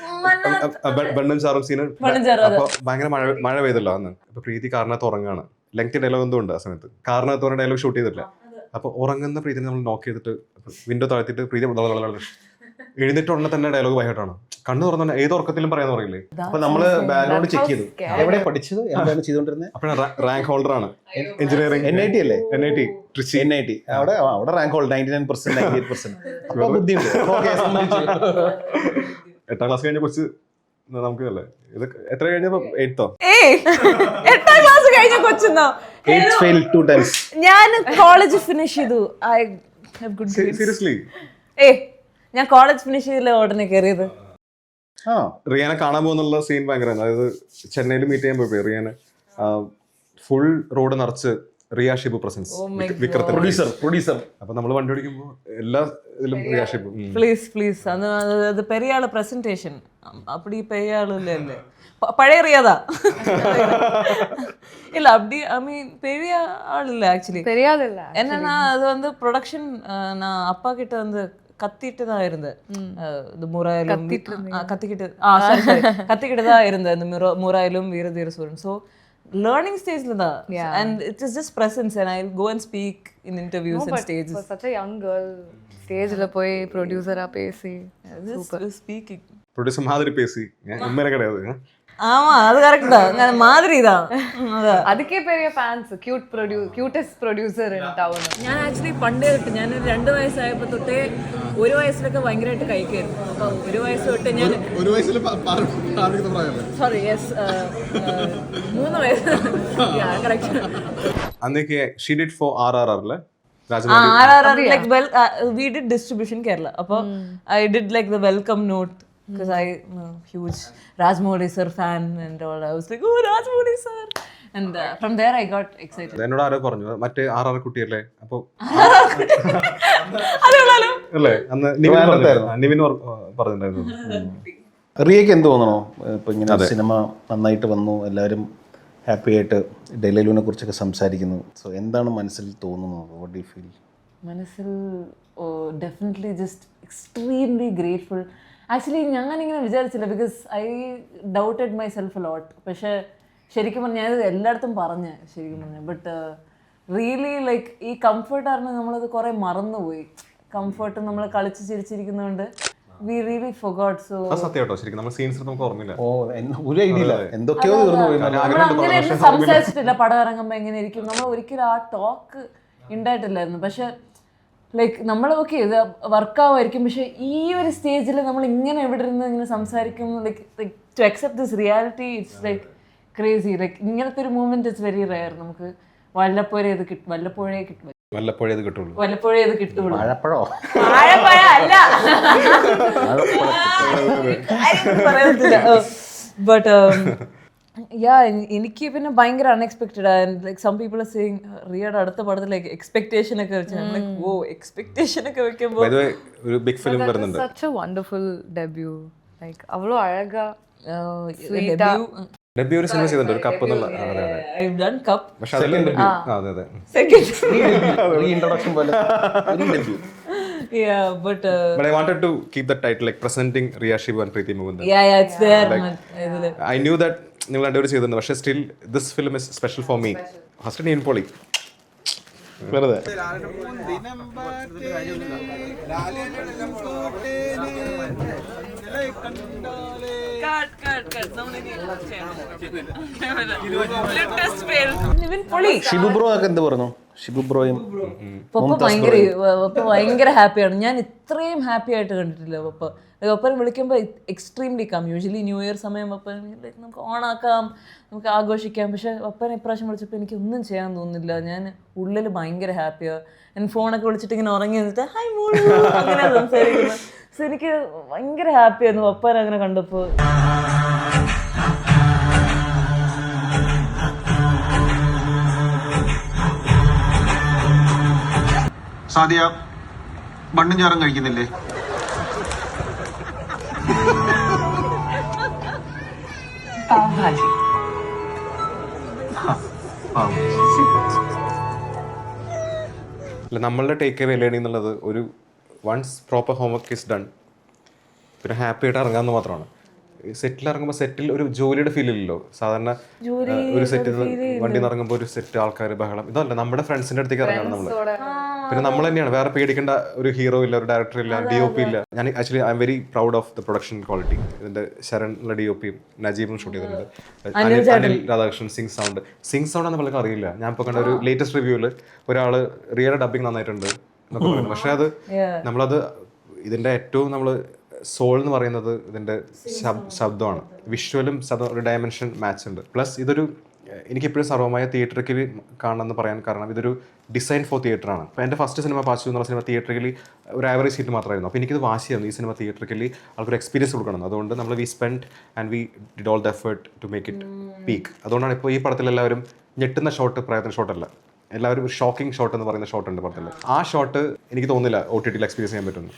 ബണ്ണും ചാറും സീന്. അപ്പൊ ഭയങ്കര മഴ പെയ്തല്ലോ അന്ന്. അപ്പൊ പ്രീതി കാറിനകത്ത് ഉറങ്ങാണ്. ലെങ്തി ഡയലോഗ് എന്തോ ഉണ്ട് ആ സമയത്ത്. കാറിനകത്ത് പറഞ്ഞ ഡയലോഗ് ഷൂട്ട് ചെയ്തിട്ടില്ല. അപ്പൊ ഉറങ്ങുന്ന പ്രീതിനെ നമ്മൾ നോക്ക് ചെയ്തിട്ട് വിൻഡോ താഴ്ത്തിട്ട് പ്രീതി എഴുന്നേറ്റ് ഉടനെ തന്നെ ഡയലോഗ് ഭയങ്കരമാണ്. കണ്ണു തുറന്ന ഏത് ഉറക്കത്തിലും പറയാന്ന് പറയില്ലേ. അപ്പൊ നമ്മള് ബാക്ക്ഗ്രൗണ്ട് ചെക്ക് ചെയ്തു. എവിടെ പഠിച്ചത്, എന്താണ് ചെയ്തോണ്ടിരുന്നത്? അപ്പോഴാണ് റാങ്ക് ഹോൾഡർ ആണ്. എഞ്ചിനീയറിംഗ് NIT അല്ലേ? NIT ട്രിച്ചി. NIT അവിടെ റാങ്ക് ഹോൾഡർ 99%, 98%. അപ്പൊ ബുദ്ധിയുണ്ട്. 8ാം ക്ലാസ് കഴിഞ്ഞ കുറച്ച് നമുക്ക് അല്ലേ ഇത് എത്ര കഴിഞ്ഞപ്പോ 8ോ 8ാം ക്ലാസ് കഴിഞ്ഞ കൊച്ചെന്നോ? 8 failed 2 times. ഞാൻ കോളേജ് ഫിനിഷ് ചെയ്തു. ഐ ഹാവ് ഗുഡ് സീരിയസ്ലി ഞാൻ കോളേജ് ഫിനിഷ് ചെയ്തില്ല ഉടനെ കയറിയത്. റിയാനെ കാണാൻ പോകുന്നുള്ള സീൻ ഭയങ്കര. അതായത് ചെന്നൈയിൽ മീറ്റ് ചെയ്യാൻ പോയി റിയാനെ ഫുൾ റോഡ് നിറച്ച് റിയ ഷിബു പ്രസൻസ് പ്രൊഡ്യൂസർ. അപ്പൊ നമ്മൾ വണ്ടി ഓടിക്കുമ്പോ എല്ലാ ഇതിലും റിയ ഷിബു. പ്ലീസ് അത് പെരിയ ആള് പ്രസന്റേഷൻ அப்படி பெரிய ஆளு இல்ல பழைய ரியாதா இல்ல அப்படி ஐ மீன் பெரிய ஆள் இல்ல ஆக்சுவலி பெரிய ஆள் இல்ல. என்னன்னா அது வந்து ப்ரொடக்ஷன் நான் அப்பா கிட்ட வந்து கத்திட்டு தான் இருந்தேன். இந்த முராயிலும் கத்திக்கிட்டு தான் இருந்தேன் இந்த முராயிலும் Veera Dheera Sooran. So learning stage la and it is just presence and I'll go and speak in interviews and stages. For such a young girl stage la poi producer ah pesi super speaking producer மாதிரி பேசி உண்மையில கிடையாது. ஆமா அது correct தான். நான் மாதிரி தான். அதுக்கே பெரிய fans. Cutest producer in town. ഞാൻ ആക്ച്വലി പണ്ടേ തൊട്ട് ഞാൻ 2 വയസ്സായപ്പോൾ തൊട്ടേ 1 വയസ്സിലൊക്കെ ഭയങ്കരമായിട്ട് കഴിക്കായിരുന്നു. അപ്പൊ 1 വയസ്സ് തൊട്ട് ഞാൻ സോറി യെസ് 3 വയസ്സ് കറക്റ്റ്. അന്നേക്ക് ഷീ ഡിഡ് ഫോർ RRR അല്ലേ? RRR like well we did distribution Kerala. Appo I did like the welcome note because I huge Rajmouli sir fan and all. I was like oh Rajmouli sir and from there I got excited. എന്നോട് ആരോ പറഞ്ഞു മറ്റേ RRR കുട്ടിയല്ലേ. അപ്പൊ അല്ലേ അന്ന് നിവിൻ പറഞ്ഞിട്ടുണ്ടായിരുന്നു. റിയക്ക് എന്ത് തോന്നണോ ഇപ്പൊ ഇങ്ങനെ സിനിമ നന്നായിട്ട് വന്നു, എല്ലാവരും ഹാപ്പി ആയിട്ട് ഡെലുലുവിനെ കുറിച്ചൊക്കെ സംസാരിക്കുന്നു. സോ എന്താണ് മനസ്സിൽ തോന്നുന്നത്? What do you feel? മനസ്സിൽ definitely just extremely grateful. Actually ഞാനിങ്ങനെ വിചാരിച്ചില്ല because I doubted myself a lot. പക്ഷേ ശരിക്കും പറഞ്ഞാൽ ഞാനത് എല്ലായിടത്തും പറഞ്ഞ് ശരിക്കും പറഞ്ഞു. ബട്ട് റിയലി ലൈക്ക് ഈ കംഫർട്ടായിരുന്നു നമ്മളത് കുറേ മറന്നുപോയി. കംഫർട്ട് നമ്മൾ കളിച്ച് ചിരിച്ചിരിക്കുന്നതുകൊണ്ട് we really forgot. So സത്യമാട്ടോ ശരിക്കും നമ്മൾ സീൻസ് നമുക്ക് ഓർമ്മയില്ല. ഒരു ഐഡിയ ഇല്ല, എന്തൊക്കെയോ തീർന്നു പോയി. അങ്ങനെ സംസാരിച്ചിട്ടില്ല പടം ഇറങ്ങുമ്പോൾ എങ്ങനെ ഇരിക്കും. നമ്മൾ ഒരിക്കലും ആ ടോക്ക് ഉണ്ടായിട്ടില്ലായിരുന്നു. പക്ഷെ ലൈക്ക് നമ്മൾ ഓക്കെ ഇത് വർക്കാവുമായിരിക്കും. പക്ഷെ ഈ ഒരു സ്റ്റേജിൽ നമ്മൾ ഇങ്ങനെ എവിടെ ഇരുന്ന് ഇങ്ങനെ സംസാരിക്കും. Like to accept this reality it's like crazy. Like ഇങ്ങനത്തെ ഒരു മൂവ്മെന്റ് ഇറ്റ്സ് വെരി റെയർ. നമുക്ക് വല്ലപ്പോഴേ ഇത് കിട്ടും. വല്ലപ്പോഴേ ഇത് കിട്ടുള്ളൂ. വാഴപ്പഴോ വാഴപ്പഴ അല്ല ബട്ട് എനിക്ക് പിന്നെ ഭയങ്കര unexpected and like some people are saying റിയയുടെ അടുത്ത പടത്തിൽ ലൈക്ക് എക്സ്പെക്ടേഷൻ ഒക്കെ വെച്ച് ഓ എക്സ്പെക്ടേഷൻ ഒക്കെ വെക്കുമ്പോൾ ഒരു ബിഗ് ഫിലിം വരുന്നുണ്ട്. such a wonderful debut. like അവളോ അഴകാ ഡെബ്യൂ ഒരു സിനിമ ചെയ്തിട്ടുണ്ട് ഒരു കപ്പ് എന്നുള്ള. I've done cup. പക്ഷെ അതിലും ഡെബ്യൂ. അതെ Second. റീഇൻട്രൊഡക്ഷൻ പോലെ debut. Yeah, but I wanted to keep that title like presenting Riya Shibu and Preeti Mukundan. yeah it's there. I knew that നിങ്ങൾ രണ്ടുപേരും ചെയ്തിട്ടുണ്ട്, പക്ഷേ still this film is special for me. First നീൻ പൊളി വെറുതെ. Shibu bro ഒക്കെ എന്ത് പറഞ്ഞു? ഷിബു ബ്രോയും പപ്പ ഭയങ്കര ഹാപ്പിയാണ്. ഞാൻ ഇത്രയും ഹാപ്പി ആയിട്ട് കണ്ടിട്ടില്ല പപ്പ. പപ്പനെ വിളിക്കുമ്പോൾ extremely calm. Usually new year സമയം പപ്പൻ നമുക്ക് ഓണാക്കാം, നമുക്ക് ആഘോഷിക്കാം. പക്ഷെ പപ്പനെ ഇപ്രാവശ്യം വിളിച്ചപ്പോൾ എനിക്ക് ഒന്നും ചെയ്യാൻ തോന്നുന്നില്ല. ഞാൻ ഉള്ളിൽ ഭയങ്കര ഹാപ്പിയാണ്. ഞാൻ ഫോണൊക്കെ വിളിച്ചിട്ട് ഇങ്ങനെ ഉറങ്ങി നിന്നിട്ട് ഹൈ മോളു അങ്ങനെ സംസാരിക്കുന്നത്. സോ എനിക്ക് ഭയങ്കര ഹാപ്പിയായിരുന്നു പപ്പനെ അങ്ങനെ കണ്ടപ്പോൾ. സാദിയ മണ്ണും ചാറും കഴിക്കുന്നില്ലേ? അല്ല, നമ്മളുടെ ടേക്ക് അവേ ലേണിംഗ് എന്നുള്ളത് ഒരു once proper homework is done പിന്നെ ഹാപ്പി ആയിട്ട് ഇറങ്ങാമെന്ന് മാത്രമാണ്. സെറ്റിൽ ഇറങ്ങുമ്പോൾ സെറ്റിൽ ഒരു ജോലിയുടെ ഫീൽ ഇല്ലല്ലോ. സാധാരണ ഒരു സെറ്റിൽ വണ്ടി ഇറങ്ങുമ്പോൾ ഒരു സെറ്റ് ആൾക്കാർ ബഹളം, ഇതല്ല നമ്മുടെ ഫ്രണ്ട്സിന്റെ അടുത്തേക്ക് ഇറങ്ങണം നമ്മൾ. പിന്നെ നമ്മൾ തന്നെയാണ്, വേറെ പേടിക്കേണ്ട ഒരു ഹീറോ ഇല്ല, ഒരു ഡയറക്ടർ ഇല്ല, DOP ഇല്ല. ഞാൻ actually I am very proud of the production quality. ഇതിന്റെ ശരണിലെ DOPയും നജീബും ഷൂട്ട് ചെയ്തിട്ടുണ്ട്. അനിൽ രാധാകൃഷ്ണൻ സിംഗ് സൗണ്ട് എന്ന് പലർക്കും അറിയില്ല. ഞാൻ ഇപ്പോൾ കണ്ട ഒരു ലേറ്റസ്റ്റ് റിവ്യൂവിൽ ഒരാൾ റിയൽ ഡബിങ് നന്നായിട്ടുണ്ട് എന്നൊക്കെ പറയുന്നു. പക്ഷെ അത് നമ്മളത് ഇതിന്റെ ഏറ്റവും നമ്മൾ സോൾ എന്ന് പറയുന്നത് ഇതിന്റെ ശബ്ദമാണ്. വിഷ്വലും ഒരു ഡയമെൻഷൻ മാച്ച് ഉണ്ട്. പ്ലസ് ഇതൊരു എനിക്കെപ്പോഴും സർവമായ തിയേറ്ററിക്കലി കാണണമെന്ന് പറയാൻ കാരണം ഇതൊരു ഡിസൈൻ ഫോർ തിയേറ്ററാണ്. അപ്പോൾ എൻ്റെ ഫസ്റ്റ് സിനിമ പാച്ചു എന്നുള്ള സിനിമ തിയേറ്ററിക്കലി ഒരു ആവറേജ് സീറ്റ് മാത്രമായിരുന്നു. അപ്പോൾ എനിക്കിത് വാശിയായിരുന്നു ഈ സിനിമ തിയേറ്ററിക്കലി ആൾക്കൊരു എക്സ്പീരിയൻസ് കൊടുക്കണം. അതുകൊണ്ട് നമ്മൾ we spend and we did all the effort to make it peak. അതുകൊണ്ടാണ് ഇപ്പോൾ ഈ പടത്തിൽ എല്ലാവരും ഞെട്ടുന്ന ഷോട്ട് പ്രയത്ന ഷോട്ടല്ല, എല്ലാവരും ഒരു ഷോക്കിംഗ് ഷോട്ട് എന്ന് പറയുന്ന ഷോട്ടുണ്ട് പടത്തിൽ. ആ ഷോട്ട് എനിക്ക് തോന്നുന്നില്ല OTTയിൽ എക്സ്പീരിയൻസ് ചെയ്യാൻ പറ്റുന്നു.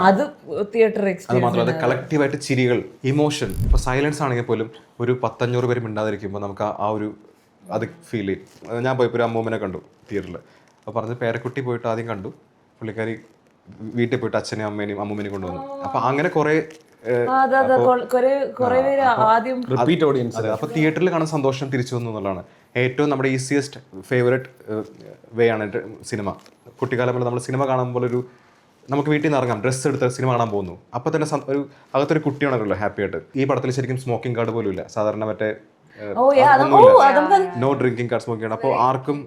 അത് തിയേറ്റർ അത് മാത്രമല്ല അത് കളക്റ്റീവായിട്ട് ചിരികൾ, ഇമോഷൻ. ഇപ്പോൾ സൈലൻസ് ആണെങ്കിൽ പോലും ഒരു 100-500 പേര് മിണ്ടാതിരിക്കുമ്പോൾ നമുക്ക് ആ ഒരു അത് ഫീൽ ചെയ്യും. ഞാൻ പോയപ്പോൾ ഒരു അമ്മൂമ്മനെ കണ്ടു തിയേറ്ററിൽ. അപ്പോൾ പറഞ്ഞ് പേരക്കുട്ടി പോയിട്ട് ആദ്യം കണ്ടു, പുള്ളിക്കാരി വീട്ടിൽ പോയിട്ട് അച്ഛനെയും അമ്മേനെയും അമ്മൂമ്മനെയും കൊണ്ടുവന്നു. അപ്പോൾ അങ്ങനെ കുറേ റിപ്പീറ്റ് ഓഡിയൻസ്. അതെ, അപ്പോൾ തിയേറ്ററിൽ കാണുന്ന സന്തോഷം തിരിച്ചു വന്നു എന്നുള്ളതാണ് ഏറ്റവും നമ്മുടെ ഈസിയസ്റ്റ് ഫേവറേറ്റ് വേ ആണ് സിനിമ. കുട്ടിക്കാലം പോലെ നമ്മൾ സിനിമ കാണുമ്പോൾ ഒരു നമുക്ക് വീട്ടിൽ നിന്ന് ഇറങ്ങാം, ഡ്രസ്സ് എടുത്ത് സിനിമ കാണാൻ പോകുന്നു. അപ്പോൾ തന്നെ ഒരു അകത്തൊരു കുട്ടിയാണല്ലോ ഹാപ്പി ആയിട്ട്. ഈ പടത്തിൽ ശരിക്കും സ്മോക്കിംഗ് കാർഡ് പോലും ഇല്ല. സാധാരണ മറ്റേ no drinking card, smoking card. അപ്പോൾ ആർക്കും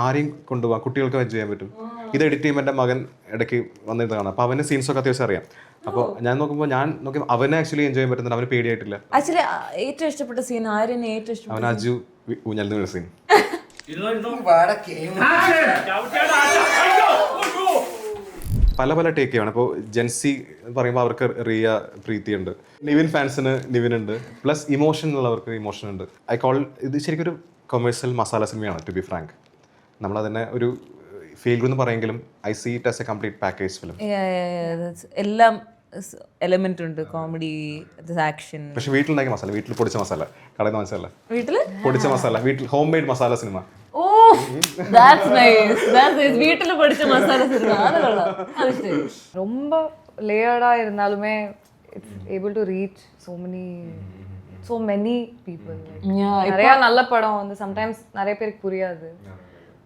ആരെയും കൊണ്ടുപോകാം, കുട്ടികൾക്ക് എൻജോയ് ചെയ്യാൻ പറ്റും. ഇത് എഡിറ്റ് ചെയ്യുമ്പോൾ എൻ്റെ മകൻ ഇടയ്ക്ക് വന്നിരുന്ന് കാണാം. അപ്പോൾ അവന് സീൻസൊക്കെ അത്യാവശ്യം അറിയാം. അപ്പോൾ ഞാൻ നോക്കുമ്പോൾ അവനെ ആക്ച്വലി എൻജോയ് ചെയ്യാൻ പറ്റുന്നുണ്ട്. അവന് പേടിയായിട്ടില്ല. ആക്ച്വലി ഏറ്റവും ഇഷ്ടപ്പെട്ട സീൻ ആരെന്നെ ഏറ്റവും ഇഷ്ടപ്പെട്ട? അവൻ അജു ഊഞ്ഞാൽ വീണ സീൻ. പല പല ടേക്ക് ചെയ്യണം. ഇപ്പോൾ ജെൻസി പറയുമ്പോൾ അവർക്ക് റിയ പ്രീതിയുണ്ട്, നിവിൻ ഫാൻസിന് നിവിനുണ്ട്, പ്ലസ് ഇമോഷൻ ഉള്ളവർക്ക് ഇമോഷൻ ഉണ്ട്. ഇത് ശരിക്കും ഒരു കൊമേഴ്സ്യൽ മസാല സിനിമയാണ് ടു ബി ഫ്രാങ്ക്. നമ്മളതിനെ ഒരു ഫീൽ എന്ന് പറയുമെങ്കിലും I see it as a complete package film. എല്ലാം എലമെന്റ് ഉണ്ട്, കോമഡി, ആക്ഷൻ. പക്ഷെ വീട്ടിലുണ്ടാക്കിയ മസാല, വീട്ടിൽ പൊടിച്ച മസാല, കടയിൽ നിന്ന് മനസ്സിലല്ല, വീട്ടില് പൊടിച്ച മസാല, വീട്ടിൽ home made masala cinema. Oh that's nice. വീട്ടിൽ പൊടിച്ച മസാല സിനിമ, അത് കൊള്ളാം. അത് ശരി. ரொம்ப லேயர்டா இருந்தாலுமே it's able to reach so many people. நிறைய நல்ல படம் வந்து sometimes நிறைய பேருக்கு புரியாது.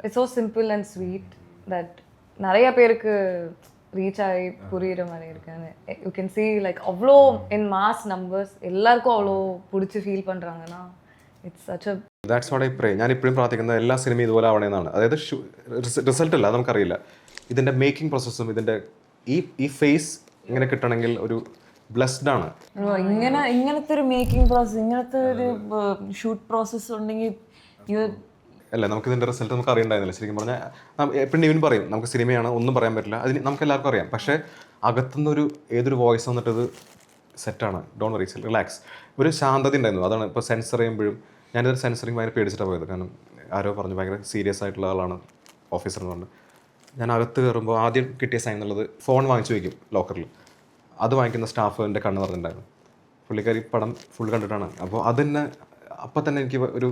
It's so simple and sweet that நிறைய பேருக்கு ரீச் ஆகி புரியுற மாதிரி இருக்காங்க. யூ கேன் see like அவ்வளோ in mass numbers எல்லாருக்கும் அவ்வளோ பிடிச்சி ஃபீல் பண்ணுறாங்கன்னா it's such A that's what I പ്രേ. ഞാൻ ഇപ്പോഴും പ്രാർത്ഥിക്കുന്നത് എല്ലാ സിനിമയും ഇതുപോലെ ആവണമെന്നാണ്. അതായത് റിസൾട്ട് അല്ല, നമുക്കറിയില്ല. ഇതിൻ്റെ മേക്കിംഗ് പ്രോസസ്സും ഇതിൻ്റെ ഈ ഫേസ് ഇങ്ങനെ കിട്ടണമെങ്കിൽ ഒരു ബ്ലെസ്ഡ് ആണ്. ഇങ്ങനത്തെ ഒരു മേക്കിംഗ് പ്രോസസ്, ഇങ്ങനത്തെ ഒരു ഷൂട്ട് പ്രോസസ്സ് ഉണ്ടെങ്കിൽ അല്ല, നമുക്ക് ഇതിൻ്റെ റിസൾട്ട് നമുക്ക് അറിയണ്ടായിരുന്നില്ല. ശരിക്കും പറഞ്ഞാൽ എപ്പോഴും ഇവൻ പറയും നമുക്ക് സിനിമയാണ്, ഒന്നും പറയാൻ പറ്റില്ല, അതിന് നമുക്ക് എല്ലാവർക്കും അറിയാം. പക്ഷേ അകത്തുനിന്നൊരു ഏതൊരു വോയിസ് വന്നിട്ടത് സെറ്റാണ്, ഡോണ്ട് വറി, റിലാക്സ്, ഒരു ശാന്തത ഉണ്ടായിരുന്നു. അതാണ് ഇപ്പോൾ സെൻസർ ചെയ്യുമ്പോഴും ഞാനിതൊരു സെൻസറിങ് ഭയങ്കര പേടിച്ചിട്ടാണ് പോയത്. കാരണം ആരോ പറഞ്ഞു ഭയങ്കര സീരിയസ് ആയിട്ടുള്ള ആളാണ് ഓഫീസർ എന്ന് പറഞ്ഞു. ഞാൻ അകത്ത് കയറുമ്പോൾ ആദ്യം കിട്ടിയ സൈൻ എന്നുള്ളത് ഫോൺ വാങ്ങിച്ചു വയ്ക്കും ലോക്കറിൽ. അത് വാങ്ങിക്കുന്ന സ്റ്റാഫ് എൻ്റെ കണ്ണ് പറഞ്ഞിട്ടുണ്ടായിരുന്നു. പുള്ളിക്കാരി പടം ഫുൾ കണ്ടിട്ടാണ്. അപ്പോൾ അതന്നെ അപ്പം തന്നെ എനിക്ക് ഒരു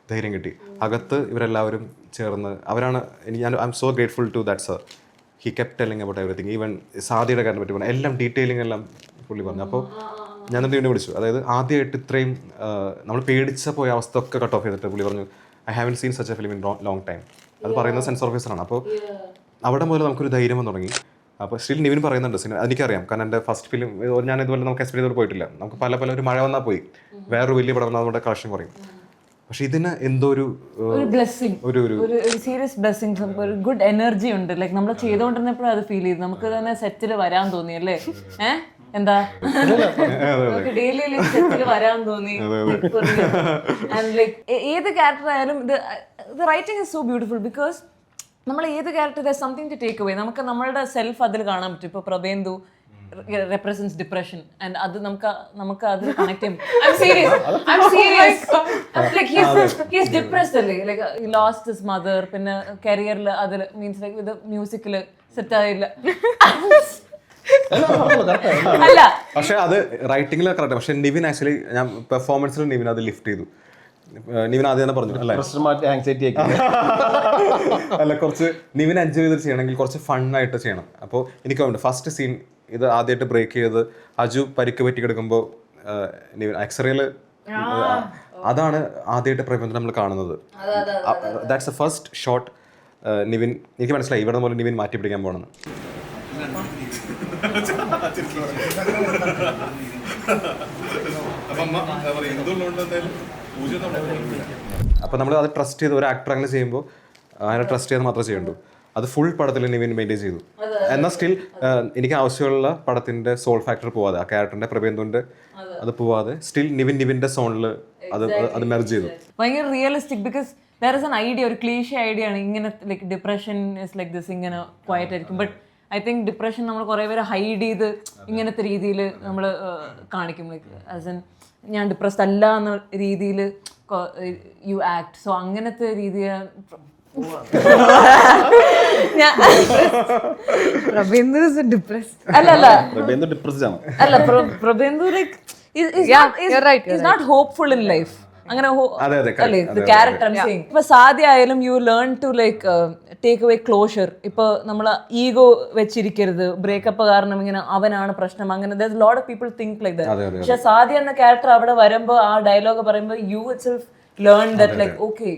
ധൈര്യം കിട്ടി. അകത്ത് ഇവരെല്ലാവരും ചേർന്ന് അവരാണ് ഞാൻ I am so grateful to that sir. He kept telling about everything. Even സാദിയുടെ കാര്യം പറ്റി പറഞ്ഞു, എല്ലാം ഡീറ്റെയിലിംഗ് എല്ലാം പുള്ളി പറഞ്ഞു. അപ്പോൾ ഞാൻ നിവിനെ വിളിച്ചു. അതായത് ആദ്യമായിട്ട് ഇത്രയും നമ്മൾ പേടിച്ച പോയ അവസ്ഥ ഒക്കെ കട്ട് ഓഫ് ചെയ്തിട്ട് പുള്ളി പറഞ്ഞു I haven't scene such A film in long time. അത് പറയുന്നത് സെൻസ് ഓഫീസറാണ്. അപ്പോൾ അവിടെ മുതൽ നമുക്കൊരു ധൈര്യം വന്ന് തുടങ്ങി. അപ്പോൾ സ്റ്റിൽ നിവിൻ പറയുന്നുണ്ട് സിനിമ എനിക്കറിയാം, കാരണം എൻ്റെ ഫസ്റ്റ് ഫിലിം ഞാൻ ഇതുപോലെ നമുക്ക് എക്സ്പീരിയൻസ് ചെയ്ത് പോയിട്ടില്ല. നമുക്ക് പല ഒരു മഴ വന്നാൽ പോയി, വേറൊരു വലിയ പടം വന്നാൽ നമ്മുടെ കളക്ഷൻ കുറയും. പക്ഷെ ഇതിന് എന്തോ ഒരു ബ്ലെസ്സിങ്, ഒരു സീരിയസ് ബ്ലെസ്സിങ്, ഒരു ഗുഡ് എനർജി ഉണ്ട്. ലൈക്ക് നമ്മൾ ചെയ്തുകൊണ്ടിരുന്നപ്പോഴും അത് ഫീൽ ചെയ്തു. നമുക്ക് തന്നെ സെറ്റിൽ വരാൻ തോന്നി അല്ലേ? എന്താ ഡെയിലി സെറ്റിൽ വരാൻ തോന്നി. ആൻഡ് ലൈക്ക് ഏത് ക്യാരക്ടർ ആയാലും ഇത് writing is so beautiful because നമ്മൾ ഏത് character something to take away. നമുക്ക് നമ്മളുടെ സെൽഫ് അതിൽ കാണാൻ പറ്റും. ഇപ്പൊ പ്രഭേന്ദു represents depression and അത് നമുക്ക് അതിൽ കണക്ട് ചെയ്യും. I'm serious. Like he's depressed അല്ലേ? Like he lost his mother. പിന്നെ കരിയറിൽ അതിൽ മീൻസ് ലൈക്ക് ഇത് മ്യൂസിക്കില് സെറ്റ് ആയില്ല. അല്ല പക്ഷെ അത് റൈറ്റിംഗിൽ കറക്റ്റ്. പക്ഷെ നിവിൻ ആക്ച്വലി ഞാൻ പെർഫോമൻസിൽ നിവിൻ അത് ലിഫ്റ്റ് ചെയ്തു. നിവിൻ ആദ്യം തന്നെ പറഞ്ഞു അല്ല കുറച്ച് നിവിൻ എൻജോയ് ചെയ്ത് ചെയ്യണമെങ്കിൽ കുറച്ച് ഫണ്ണായിട്ട് ചെയ്യണം. അപ്പോൾ എനിക്ക് തോന്നുന്നു ഫസ്റ്റ് സീൻ ഇത് ആദ്യമായിട്ട് ബ്രേക്ക് ചെയ്ത് അജു പരിക്ക് പറ്റി കിടക്കുമ്പോൾ നിവിൻ എക്സ്റേയിൽ അതാണ് ആദ്യമായിട്ട് പ്രബന്ധം നമ്മൾ കാണുന്നത്. That's A first shot. Nivin എനിക്ക് മനസ്സിലായി ഇവിടെ മുതൽ നിവിൻ മാറ്റി പിടിക്കാൻ പോകണമെന്ന്. അപ്പോൾ നമ്മൾ അത് ട്രസ്റ്റ് ചെയ്ത് ഒരു ആക്ടർ അങ്ങനെ ചെയ്യുമ്പോൾ അതിനെ ട്രസ്റ്റ് ചെയ്ത് മാത്രമേ ചെയ്യണ്ടൂ. അത് ഫുൾ പടത്തിൽ നിവിൻ മെയിൻറ്റെയിൻ ചെയ്തു. എന്നാൽ സ്റ്റിൽ എനിക്ക് ആവശ്യമുള്ള പടത്തിന്റെ സോൾ ഫാക്ടർ പോവാതെ, ആ ക്യാരക്ടറിന്റെ പ്രബന്ധന്റെ അത് പോവാതെ സ്റ്റിൽ നിവിന്റെ സോണിൽ അത് മെർജ് ചെയ്തു. ഭയങ്കര realistic because there is an idea, ഒരു ക്ലീഷേ ഐഡിയ ആണ് ഇങ്ങനെ like depression is like this, ഇങ്ങനെ ക്വയറ്റ് ആയിരിക്കും. ബട്ട് ഐ തിങ്ക് ഡിപ്രഷൻ നമ്മൾ കുറേ പേര് ഹൈഡ് ചെയ്ത് ഇങ്ങനത്തെ രീതിയിൽ നമ്മൾ കാണിക്കും. ലൈക്ക് ആസ് എൻ ഞാൻ ഡിപ്രസ്ഡ് അല്ല എന്ന രീതിയിൽ യു ആക്ട്. സോ അങ്ങനത്തെ രീതിയിൽ അല്ല Prabhendu like is not hopeful in life. അങ്ങനെ ക്യാരക്ടർ ഇപ്പൊ സാധ്യ ആയാലും you learn to like take away closure. ഇപ്പൊ നമ്മൾ ഈഗോ വെച്ചിരിക്കരുത്, ബ്രേക്കപ്പ് കാരണം ഇങ്ങനെ അവനാണ് പ്രശ്നം, അങ്ങനെ lot of people think like that. പക്ഷെ സാധ്യ എന്ന ക്യാരക്ടർ അവിടെ വരുമ്പോ ആ ഡയലോഗ് പറയുമ്പോൾ you itself learn that like okay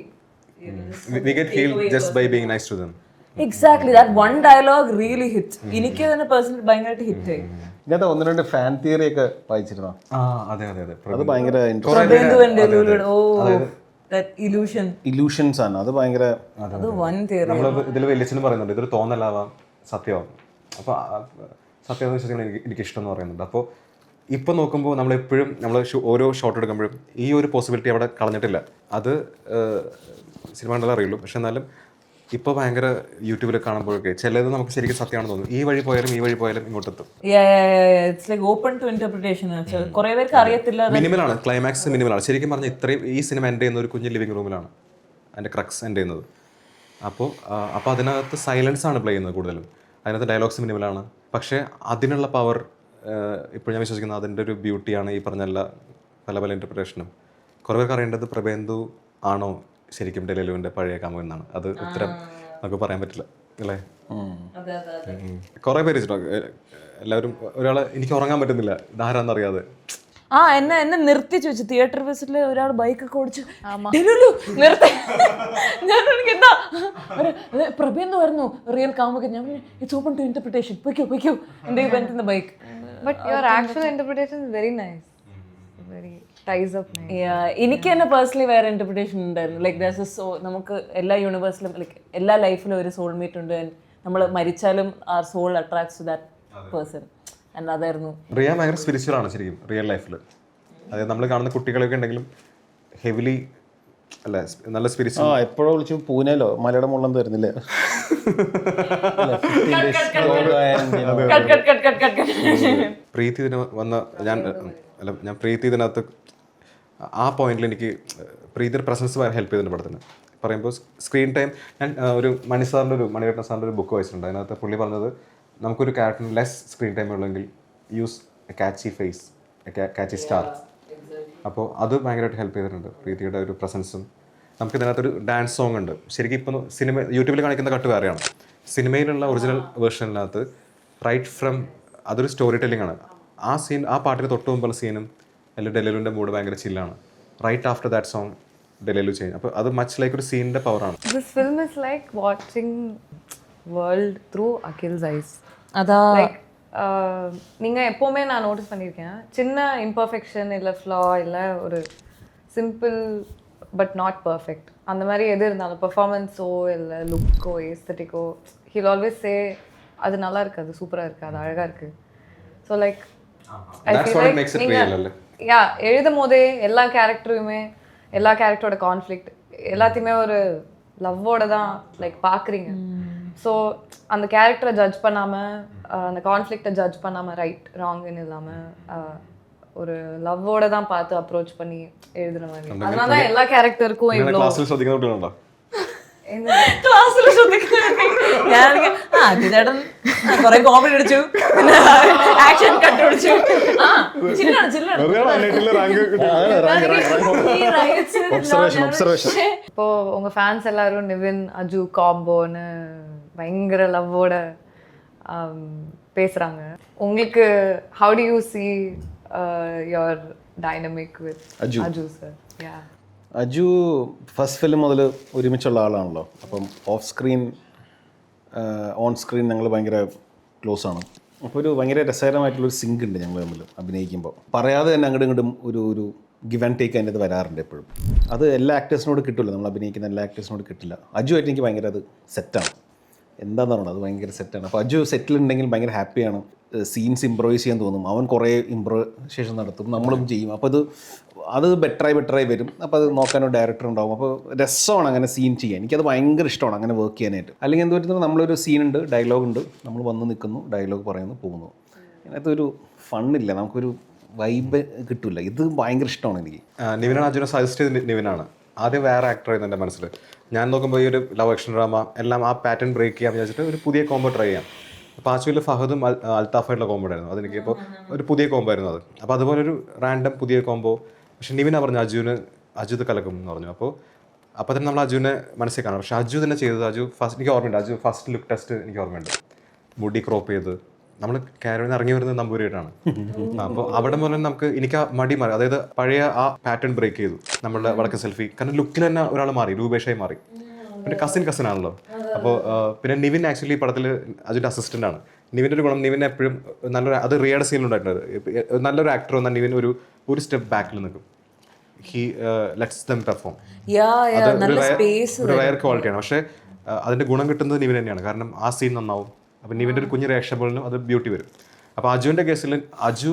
we get healed just by being nice to them. Exactly, that one dialogue really hit. എനിക്ക് തന്നെ പേഴ്സണലി ഭയങ്കരമായിട്ട് ഹിറ്റ് ആയി. ഇതിനകത്ത് ഒന്ന് രണ്ട് ഫാൻ തിയറി ഒക്കെ വായിച്ചിരുന്നോ? അതെ അത് ഭയങ്കര ഇലൂഷൻസ് ആണ്. അത് ഭയങ്കര നമ്മൾ ഇതിൽ വലിയച്ഛനും പറയുന്നുണ്ട് ഇതൊരു തോന്നലാവാം സത്യമാവും. അപ്പോൾ സത്യം വിശ്വസിക്കണം എനിക്ക് ഇഷ്ടം എന്ന് പറയുന്നുണ്ട്. അപ്പോൾ ഇപ്പം നോക്കുമ്പോൾ നമ്മളെപ്പോഴും നമ്മൾ ഓരോ ഷോട്ട് എടുക്കുമ്പോഴും ഈ ഒരു പോസിബിലിറ്റി അവിടെ കളഞ്ഞിട്ടില്ല. അത് സിനിമ കണ്ടാലും അറിയുള്ളൂ. പക്ഷെ എന്നാലും ഇപ്പോൾ ഭയങ്കര യൂട്യൂബിൽ കാണുമ്പോഴൊക്കെ ചിലത് നമുക്ക് ശരിക്കും സത്യമാണെന്ന് തോന്നും. ഈ വഴി പോയാലും ഇങ്ങോട്ടെത്തും. മിനിമലാണ് ക്ലൈമാക്സ്, മിനിമലാണ്. ശരിക്കും പറഞ്ഞാൽ ഇത്രയും ഈ സിനിമ എൻ്റെ ചെയ്യുന്ന ഒരു കുഞ്ഞ് ലിവിംഗ് റൂമിലാണ് അതിൻ്റെ ക്രക്സ് എൻ്റെ ചെയ്യുന്നത്. അപ്പോൾ അതിനകത്ത് സൈലൻസ് ആണ് പ്ലേ ചെയ്യുന്നത് കൂടുതലും. അതിനകത്ത് ഡയലോഗ്സ് മിനിമലാണ്. പക്ഷേ അതിനുള്ള പവർ ഇപ്പോൾ ഞാൻ വിശ്വസിക്കുന്നത് അതിൻ്റെ ഒരു ബ്യൂട്ടിയാണ്. ഈ പറഞ്ഞ പല ഇൻ്റർപ്രിട്ടേഷനും കുറേ പേർക്ക് അറിയേണ്ടത് പ്രബേന്ദു ആണോ ശരിക്കും ഡെലുലുവിൻ്റെ പഴയ കാമുകൻ എന്നാണ്. അത് ഉത്തരം നമുക്ക് പറയാൻ പറ്റില്ല അല്ലേ? കുറേ പേര് വെച്ചിട്ടുണ്ട്. എല്ലാവരും ഒരാളെ എനിക്ക് ഉറങ്ങാൻ പറ്റുന്നില്ല ഇതാരാന്നറിയാതെ എന്നെ നിർത്തിച്ചു വെച്ചു. തിയേറ്റർ വിസിറ്റില് ഒരാൾ ബൈക്കൊക്കെ ഓടിച്ചു നിർത്തി. ഞാൻ എന്താ പ്രഭേന്ദു വരുന്നു റിയൽ കാമുകൻ. ഞാൻ ഇറ്റ്സ് ഓപ്പൺ ടു ഇന്റർപ്രിട്ടേഷൻ, പൊയ്ക്കോ എന്റെ bike. But your actual interpretation is very nice. Very ties up nice. എനിക്ക് തന്നെ പേഴ്സണലി വേറെ ഇന്റർപ്രിട്ടേഷൻ ഉണ്ടായിരുന്നു. ലൈക്ക് നമുക്ക് എല്ലാ യൂണിവേഴ്സിലും ലൈക്ക് എല്ലാ ലൈഫിലും ഒരു സോൾമേറ്റ് ഉണ്ട്. നമ്മൾ മരിച്ചാലും our soul attracts to that person. And അതായിരുന്നു. റിയ ഭയങ്കര സ്പിരിച്വൽ ആണ് ശരിക്കും റിയൽ ലൈഫിൽ. അതായത് നമ്മൾ കാണുന്ന കുട്ടികളൊക്കെ ഉണ്ടെങ്കിലും ഹെവിലി അല്ല നല്ല സ്പിരിച്വൽ. എപ്പോഴോ വിളിച്ചു പൂനെയിലോ മലയുടെ മുകളിൽ തരുന്നില്ലേ? പ്രീതി ഇതിന് വന്ന ഞാൻ പ്രീതി ഇതിനകത്ത് ആ പോയിന്റിൽ എനിക്ക് പ്രീതിയുടെ പ്രസൻസ് ഹെൽപ്പ് ചെയ്തിട്ടുണ്ട് പടത്തിന്. പറയുമ്പോൾ സ്ക്രീൻ ടൈം ഞാൻ മണിരത്ന സാറിൻ്റെ ഒരു ബുക്ക് വായിച്ചിട്ടുണ്ട്. അതിനകത്ത് പുള്ളി പറഞ്ഞത് നമുക്കൊരു ക്യാരക്ടറിന് ലെസ് സ്ക്രീൻ ടൈം ഉള്ളെങ്കിൽ use a catchy face, catchy star. അപ്പോൾ അത് ഭയങ്കരമായിട്ട് ഹെൽപ്പ് ചെയ്തിട്ടുണ്ട് പ്രീതിയുടെ ഒരു പ്രസൻസും. നമുക്ക് ഇതിനകത്തൊരു ഡാൻസ് സോങ് ഉണ്ട്. ശരിക്കും ഇപ്പോൾ സിനിമ യൂട്യൂബിൽ കാണിക്കുന്ന കട്ട് വേറെയാണ്. സിനിമയിലുള്ള ഒറിജിനൽ വേർഷനിനകത്ത് റൈറ്റ് ഫ്രം അതൊരു സ്റ്റോറി ടെല്ലിംഗ് ആണ്. ആ സീൻ, ആ പാട്ടിന് തൊട്ട് മുമ്പുള്ള സീനും അല്ലെങ്കിൽ ഡെലുലുവിൻ്റെ മൂഡ് ഭയങ്കര ചില്ലാണ്. Right after that song delulu change. അപ്പോൾ അത് മച്ച് ലൈക്ക് ഒരു സീനിൻ്റെ പവറാണ്. This film is like watching world through Akhil's eyes. അതാ லைக் நீங்கள் எப்போவுமே நான் நோட்டீஸ் பண்ணியிருக்கேன், சின்ன இம்பர்ஃபெக்ஷன் இல்லை ஃப்ளா இல்லை ஒரு சிம்பிள் பட் நாட் பர்ஃபெக்ட் அந்த மாதிரி எது இருந்தாலும் பெர்ஃபார்மன்ஸோ இல்லை லுக்கோ எஸ்தட்டிக்கோ ஹீல் ஆல்வேஸ் சே அது நல்லா இருக்குது, அது சூப்பராக இருக்குது, அது அழகாக இருக்குது. So like That's what makes it real அல்ல. யா எழுதும் போதே எல்லா கேரக்டருமே எல்லா கேரக்டரோட கான்ஃப்ளிக்ட் எல்லாத்தையுமே ஒரு லவ்வோட தான் லைக் பார்க்குறீங்க. ஸோ அந்த கேரக்டரை ஜட்ஜ் பண்ணாமல் அந்த கான்ஃப்ளிக்டை ஜட்ஜ் பண்ணாமல் ரைட் ராங்குன்னு இல்லாமல் ஒரு லவ்வோட தான் பார்த்து அப்ரோச் பண்ணி எழுதுன மாதிரி. அதனால தான் எல்லா கேரக்டருக்கும் இவ்வளோ ക്ലാസ്സിൽ ശ്രദ്ധിക്കുന്ന കുട്ടികളുണ്ടോ? ക്ലാസ്സിൽ ഞാൻ ചേട്ടൻ കൊറേ കോമഡി അടിച്ചു, ആക്ഷൻ കട്ട് അടിച്ചു. இப்போ உங்க ஃபேன்ஸ் எல்லாரும் நிவின் அஜு காம்போன்னு பயங்கர லவ்வோட பேசுறாங்க. உங்களுக்கு how do you see your dynamic with Aju sir? Yeah. Aju first film മുതൽ ഒരുമിച്ചുള്ള ആളാണല്ലോ. അപ്പം ഓഫ് സ്ക്രീൻ ഓൺ സ്ക്രീൻ ഞങ്ങൾ ഭയങ്കര ക്ലോസ് ആണ്. അപ്പോൾ ഒരു ഭയങ്കര രസകരമായിട്ടുള്ളൊരു സിങ്ക് ഉണ്ട് ഞങ്ങൾ തമ്മിൽ അഭിനയിക്കുമ്പോൾ. പറയാതെ തന്നെ അങ്ങോട്ടും ഇങ്ങോട്ടും ഒരു ഗിവ് ആൻഡ് ടേക്ക് അതിൻ്റെ അത് വരാറുണ്ട് എപ്പോഴും. അത് എല്ലാ ആക്ടേഴ്സിനോട് കിട്ടില്ല, നമ്മൾ അഭിനയിക്കുന്ന എല്ലാ ആക്ടേഴ്സിനോട് കിട്ടില്ല. അജു ആയിട്ട് എനിക്ക് ഭയങ്കര അത് സെറ്റാണ്. എന്താണെന്ന് പറയുന്നത്, അത് ഭയങ്കര സെറ്റാണ്. അപ്പോൾ അജു സെറ്റിലുണ്ടെങ്കിൽ ഭയങ്കര ഹാപ്പിയാണ്. സീൻസ് ഇമ്പ്രൂവൈസ് ചെയ്യാൻ തോന്നും, അവൻ കുറേ ഇമ്പ്രൂവൈസേഷൻ നടത്തും, നമ്മളും ചെയ്യും. അപ്പോൾ അത് ബെറ്ററായി വരും. അപ്പോൾ അത് നോക്കാനൊരു ഡയറക്ടർ ഉണ്ടാവും. അപ്പോൾ രസമാണ് അങ്ങനെ സീൻ ചെയ്യാൻ. എനിക്കത് ഭയങ്കര ഇഷ്ടമാണ് അങ്ങനെ വർക്ക് ചെയ്യാനായിട്ട്. അല്ലെങ്കിൽ എന്ത് പറ്റുന്നത്, നമ്മളൊരു സീനുണ്ട്, ഡയലോഗുണ്ട്, നമ്മൾ വന്ന് നിൽക്കുന്നു, ഡയലോഗ് പറയുന്നു, പോകുന്നു. അതിനകത്തൊരു ഫണ്ണില്ല, നമുക്കൊരു വൈബ് കിട്ടില്ല. ഇത് ഭയങ്കര ഇഷ്ടമാണ് എനിക്ക്. നിവിനാണ് അർജുനെ സജസ്റ്റ് ചെയ്ത് നിവിനാണ്. ആദ്യം വേറെ ആക്ടർ ആയിരുന്നു എൻ്റെ മനസ്സിൽ. ഞാൻ നോക്കുമ്പോൾ ഈ ഒരു ലവ് ആക്ഷൻ ഡ്രാമ എല്ലാം ആ പാറ്റേൺ ബ്രേക്ക് ചെയ്യാൻ വിചാരിച്ചിട്ട് ഒരു പുതിയ കോംബോ ട്രൈ ചെയ്യാം. അപ്പോൾ ആക്ച്വലി ഫഹദും അൽത്താഫായിട്ടുള്ള കോംബോ ആയിരുന്നു അതെനിക്ക്. ഇപ്പോൾ ഒരു പുതിയ കോംബോ ആയിരുന്നു അത്. അപ്പോൾ അതുപോലെ ഒരു റാൻഡം പുതിയ കോംബോ. പക്ഷെ നിവിനാ പറഞ്ഞു അജു ഇത് കലക്കും എന്ന് പറഞ്ഞു. അപ്പോൾ തന്നെ നമ്മൾ അജുവിനെ മനസ്സിൽ കാണാം. പക്ഷെ അജു തന്നെ ചെയ്തത്, അജു ഫസ്റ്റ് എനിക്ക് ഓർമ്മയുണ്ട്, അജു ഫസ്റ്റ് ലുക്ക് ടെസ്റ്റ് എനിക്ക് ഓർമ്മയുണ്ട്. മുടി ക്രോപ്പ് ചെയ്ത് നമ്മൾ കാരവനിൽ ഇറങ്ങി വരുന്നത് നമ്പൂരിയായിട്ടാണ്. അപ്പോൾ അവിടെ മുതൽ എനിക്ക് ആ മടി മാറി. അതായത് പഴയ ആ പാറ്റേൺ ബ്രേക്ക് ചെയ്തു നമ്മളുടെ വടക്കൻ സെൽഫി. കാരണം ലുക്കിൽ തന്നെ ഒരാൾ മാറി, രൂപേഷായി മാറി. പിന്നെ കസിൻ ആണല്ലോ. അപ്പോൾ പിന്നെ നിവിൻ ആക്ച്വലി ഈ പടത്തിൽ അജുൻ്റെ അസിസ്റ്റൻ്റ് ആണ്. നിവിൻ്റെ ഒരു ഗുണം, നിവിൻ എപ്പോഴും നല്ലൊരു, അത് റിയയുടെ സീനിലുണ്ടായിട്ടുണ്ട്, നല്ലൊരു ആക്ടർ വന്നാൽ നിവിൻ ഒരു സ്റ്റെപ്പ് ബാക്കിൽ നിൽക്കും. He let's dum perform. ഒരു റയർ ക്വാളിറ്റിയാണ്. പക്ഷേ അതിൻ്റെ ഗുണം കിട്ടുന്നത് നിവിൻ തന്നെയാണ്. കാരണം ആ സീൻ നന്നാവും. അപ്പം നിവിൻ്റെ ഒരു കുഞ്ഞ് റിയാക്ഷബിളിനും അത് ബ്യൂട്ടി വരും. അപ്പോൾ അജുവിൻ്റെ കേസിൽ അജു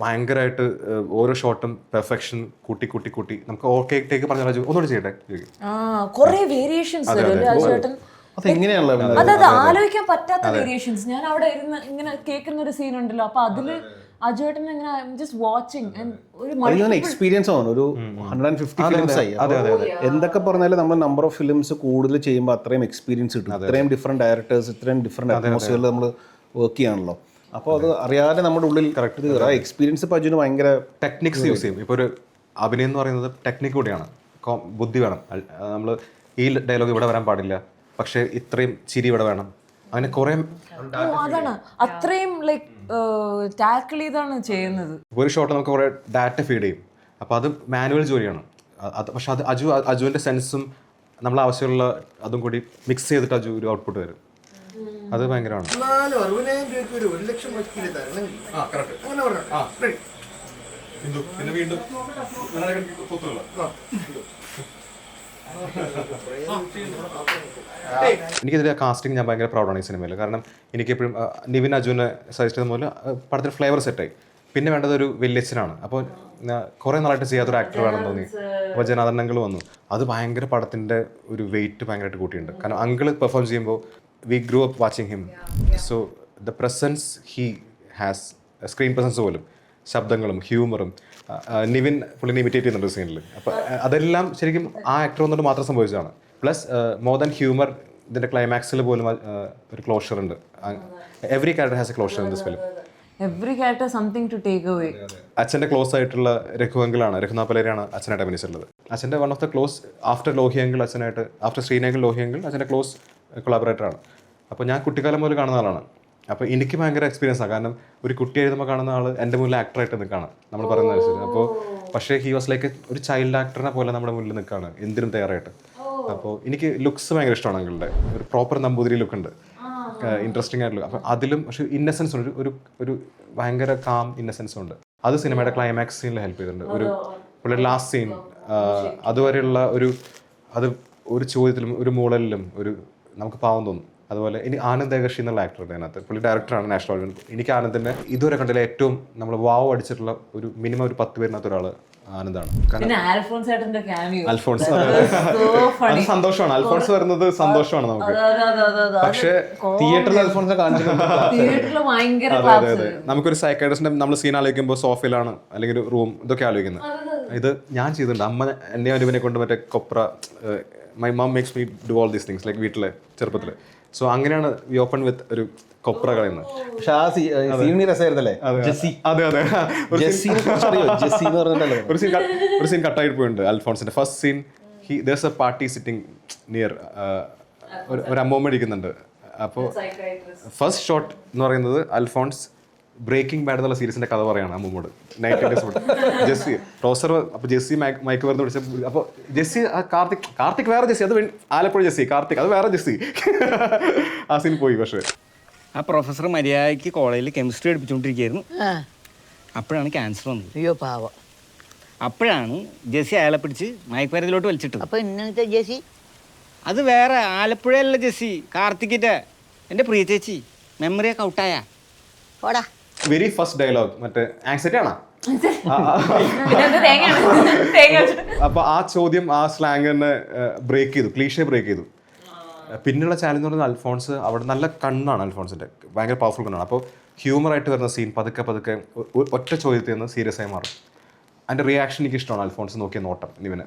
ഭയങ്കരമായിട്ട് ഓരോ ഷോട്ടും പെർഫെക്ഷൻ കൂട്ടി നമുക്ക് ഓക്കെ ടേക്ക് പറഞ്ഞാൽ അജു ഒന്നുകൂടി ചെയ്യട്ടെ. അതായത് ആലോചിക്കാൻ പറ്റാത്ത വേരിയേഷൻസ്. ഞാൻ അവിടെ ഇരുന്ന് ഇങ്ങനെ കേൾക്കുന്ന ഒരു സീൻ ഉണ്ടല്ലോ, അപ്പൊ അതില് അജുവേട്ടൻ ഇങ്ങനെ ജസ്റ്റ് വാച്ചിങ് എക്സ്പീരിയൻസ് ആണ്. ഒരു 150 ഫിലിംസ് ആയി. എന്തൊക്കെ പറഞ്ഞാലും നമ്മൾ നമ്പർ ഓഫ് ഫിലിംസ് കൂടുതൽ ചെയ്യുമ്പോൾ അത്രയും എക്സ്പീരിയൻസ് കിട്ടും. ഇത്രയും ഡിഫറെന്റ് ഡയറക്ടേഴ്സ്, ഇത്രയും ഡിഫറെന്റ് അറ്റ്മോസ്ഫിയറിൽ നമ്മൾ വർക്ക് ചെയ്യാണല്ലോ. അപ്പോൾ അത് അറിയാതെ നമ്മുടെ ഉള്ളിൽ കറക്റ്റ് എക്സ്പീരിയൻസ് ഇപ്പോൾ അജുന് ഭയങ്കര ടെക്നിക്സ് യൂസ് ചെയ്യും. ഇപ്പോൾ ഒരു അഭിനയം എന്ന് പറയുന്നത് ടെക്നിക്ക് കൂടിയാണ്, ബുദ്ധി വേണം. നമ്മൾ ഈ ഡയലോഗ് ഇവിടെ വരാൻ പാടില്ല, പക്ഷേ ഇത്രയും ചിരി ഇവിടെ വേണം, അങ്ങനെ കുറേ അതാണ് അത്രയും ലൈക്ക് ടാക്കിൾ ചെയ്താണ് ചെയ്യുന്നത്. ഒരു ഷോട്ട് നമുക്ക് കുറേ ഡാറ്റ ഫീഡ് ചെയ്യും. അപ്പോൾ അത് മാനുവൽ ജോലിയാണ്. പക്ഷെ അത് അജുവിൻ്റെ സെൻസും നമ്മൾ ആവശ്യമുള്ള അതും കൂടി മിക്സ് ചെയ്തിട്ട് അജു ഒരു ഔട്ട്പുട്ട് വരും. അത് ഭയങ്കരമാണ്. എനിക്കിതിൻ്റെ കാസ്റ്റിംഗ് ഞാൻ ഭയങ്കര പ്രൗഡാണ് ഈ സിനിമയിൽ. കാരണം എനിക്കെപ്പോഴും നിവിൻ അജുവിനെ സജസ്റ്റ് ചെയ്ത പോലെ പടത്തിൽ ഫ്ലേവർ സെറ്റായി. പിന്നെ വേണ്ടത് ഒരു വല്യച്ഛനാണ്. അപ്പോൾ കുറേ നാളായിട്ട് ചെയ്യാത്തൊരു ആക്ടർ വേണമെന്ന് തോന്നി. അപ്പോൾ ജനാർദ്ദൻ അങ്കിൾ വന്നു. അത് ഭയങ്കര പടത്തിൻ്റെ ഒരു വെയിറ്റ് ഭയങ്കരമായിട്ട് കൂട്ടിയിട്ടുണ്ട്. കാരണം അങ്കിൾ പെർഫോം ചെയ്യുമ്പോൾ we grew up watching him. So the presence he has, screen presence പോലും, ശബ്ദങ്ങളും ഹ്യൂമറും. നിവിൻ പുള്ളിനെ ഇമിറ്റേറ്റ് ചെയ്യുന്നുണ്ട് സീനിൽ. അപ്പോൾ അതെല്ലാം ശരിക്കും ആ ആക്ടർ വന്നിട്ട് മാത്രം സംഭവിച്ചതാണ്. പ്ലസ് മോർ ദാൻ ഹ്യൂമർ, ഇതിൻ്റെ ക്ലൈമാക്സിൽ പോലും ഒരു ക്ലോഷർ ഉണ്ട്. Every character has a closure in this film. Every character something to take away. അച്ഛൻ്റെ ക്ലോസ് ആയിട്ടുള്ള രഘുനാഥ് പലേരിയാണ് അച്ഛനായിട്ട് അഭിനയിച്ചിട്ടുള്ളത്. അച്ഛൻ്റെ one of the close after Lohi uncle അച്ഛനായിട്ട്, ആഫ്റ്റർ ശ്രീനേങ്കിൽ ലോഹിയങ്കിൾ അച്ഛൻ്റെ ക്ലോസ് കൊളാബറേറ്ററാണ്. അപ്പോൾ ഞാൻ കുട്ടിക്കാലം മുതൽ കാണുന്ന ആളാണ്. അപ്പോൾ എനിക്ക് ഭയങ്കര എക്സ്പീരിയൻസ് ആണ്. കാരണം ഒരു കുട്ടി എഴുതുമ്പോൾ കാണുന്ന ആൾ എൻ്റെ മുന്നിൽ ആക്ടറായിട്ട് നിൽക്കുകയാണ് നമ്മൾ പറയുന്ന അനുസരിച്ച്. അപ്പോൾ പക്ഷേ ഹി വാസ് ലൈക്ക് ഒരു ചൈൽഡ് ആക്ടറിനെ പോലെ നമ്മുടെ മുന്നിൽ നിൽക്കുകയാണ് എന്തിനും തയ്യാറായിട്ട്. അപ്പോൾ എനിക്ക് ലുക്സ് ഭയങ്കര ഇഷ്ടമാണ് അങ്കിളുടെ. ഒരു പ്രോപ്പർ നമ്പൂതിരി ലുക്ക് ഉണ്ട്, ഇൻട്രസ്റ്റിംഗ് ആയിട്ടുള്ള. അപ്പോൾ അതിലും പക്ഷേ ഇന്നസെൻസ് ഉണ്ട്, ഒരു ഒരു ഭയങ്കര കാം ഇന്നസെൻസും ഉണ്ട്. അത് സിനിമയുടെ ക്ലൈമാക്സ് സീനിൽ ഹെൽപ്പ് ചെയ്തിട്ടുണ്ട്. ഒരു ലാസ്റ്റ് സീൻ അതുവരെയുള്ള അത് ഒരു ചോദ്യത്തിലും ഒരു മൂളലിലും നമുക്ക് പാവം തോന്നും. അതുപോലെ ഇനി ആനന്ദ് ഏകർഷി എന്നുള്ള ആക്ടറുടെ അതിനകത്ത്, പുള്ളി ഡയറക്ടറാണ്, നാഷണൽ അവാർഡ്. എനിക്ക് ആനന്ദിനെ ഇതുവരെ കണ്ടതിലെ ഏറ്റവും നമ്മൾ വാവ് അടിച്ചിട്ടുള്ള ഒരു മിനിമം ഒരു 10 പേരിനകത്ത് ഒരാൾ ആനന്ദാണ്. അൽഫോൺസ് അത് സന്തോഷമാണ്. അൽഫോൺസ് വരുന്നത് സന്തോഷമാണ് നമുക്ക്. പക്ഷേ തിയേറ്ററിൽ അൽഫോൺസ് കാണിച്ചിട്ടുണ്ട്. അതെ അതെ, നമുക്കൊരു സൈക്കാട്രിസ്റ്റിന്റെ നമ്മൾ സീൻ ആലോചിക്കുമ്പോൾ സോഫയിലാണ് അല്ലെങ്കിൽ ഒരു റൂം ഇതൊക്കെ ആലോചിക്കുന്നത്. ഇത് ഞാൻ ചെയ്തിട്ടുണ്ട്. അമ്മ എന്നെ അനുവിനെ കൊണ്ട് മറ്റേ കൊപ്ര, my mum makes me do all these things like വീട്ടിലെ ചെറുപ്പത്തിൽ. സോ അങ്ങനെയാണ് വി ഓപ്പൺ വിത്ത് ഒരു കൊപ്ര കളയുന്നത്. പക്ഷെ ആ സീൻ രസമായിരുന്നല്ലേ? അതെ അതെ, ഒരു സീൻ കട്ടായിട്ട് പോയിട്ടുണ്ട് അൽഫോൺസിന്റെ. First scene there's a party sitting near, ഒരു അമ്മൂമ്മ ഇരിക്കുന്നുണ്ട്. അപ്പോൾ ഫസ്റ്റ് ഷോട്ട് എന്ന് പറയുന്നത് അൽഫോൺസ് ബ്രേക്കിംഗ് ബാഡ് എന്നുള്ള സീരീസിന്റെ കഥ പറയാണ് അമ്മൂമ്മോട്. ജെസ്സി റോസർ, അപ്പോൾ ജെസ്സി മൈക്ക് വരുന്ന വിളിച്ച, അപ്പോൾ ജെസ്സി കാർത്തിക് വേറെ ജെസ്സി, അത് ആലപ്പുഴ ജെസ്സി, കാർത്തിക് അത് വേറെ ജെസ്സി. ആ സീൻ പോയി. പക്ഷേ ആ പ്രൊഫസർ മര്യാദയ്ക്ക് കോളേജിൽ കെമിസ്ട്രി പഠിപ്പിച്ചുകൊണ്ടിരിക്കുകയായിരുന്നു. അപ്പോഴാണ് ക്യാൻസർ വന്നത്. അയ്യോ പാവം. അപ്പോഴാണ് ജെസ്സി അയാളെ പിടിച്ച് മയക്കുമരുന്നിലോട്ട് വലിച്ചിട്ടത്. അപ്പൊ ഇന്നത്തെ ജേസി അത് വേറെ ആലപ്പുഴയല്ല ജെസ്സി, കാർത്തിക്കിൻ്റെ എൻ്റെ പ്രിയ ചേച്ചി. മെമ്മറിയൊക്കെ ഔട്ടായ. ഓടാ. വെരി ഫസ്റ്റ് ഡയലോഗ് മറ്റേ ആങ്സൈറ്റി ആണോ? അപ്പൊ ആ ചോദ്യം, ആ സ്ലാങ് തന്നെ ബ്രേക്ക് ചെയ്തു, ക്ലീഷേ ബ്രേക്ക് ചെയ്തു. പിന്നെയുള്ള ചാലഞ്ച് എന്ന് പറയുന്നത് അൽഫോൺസ് അവിടെ നല്ല കണ്ണാണ്, അൽഫോൺസിന്റെ ഭയങ്കര പവർഫുൾ കണ്ണാണ്. അപ്പോൾ ഹ്യൂമറായിട്ട് വരുന്ന സീൻ പതുക്കെ ഒറ്റ ചോദ്യത്തിൽ നിന്ന് സീരിയസ് ആയി മാറും. അതിൻ്റെ റിയാക്ഷൻ എനിക്ക് ഇഷ്ടമാണ്. അൽഫോൺസ് നോക്കിയ നോട്ടം, ഇവന്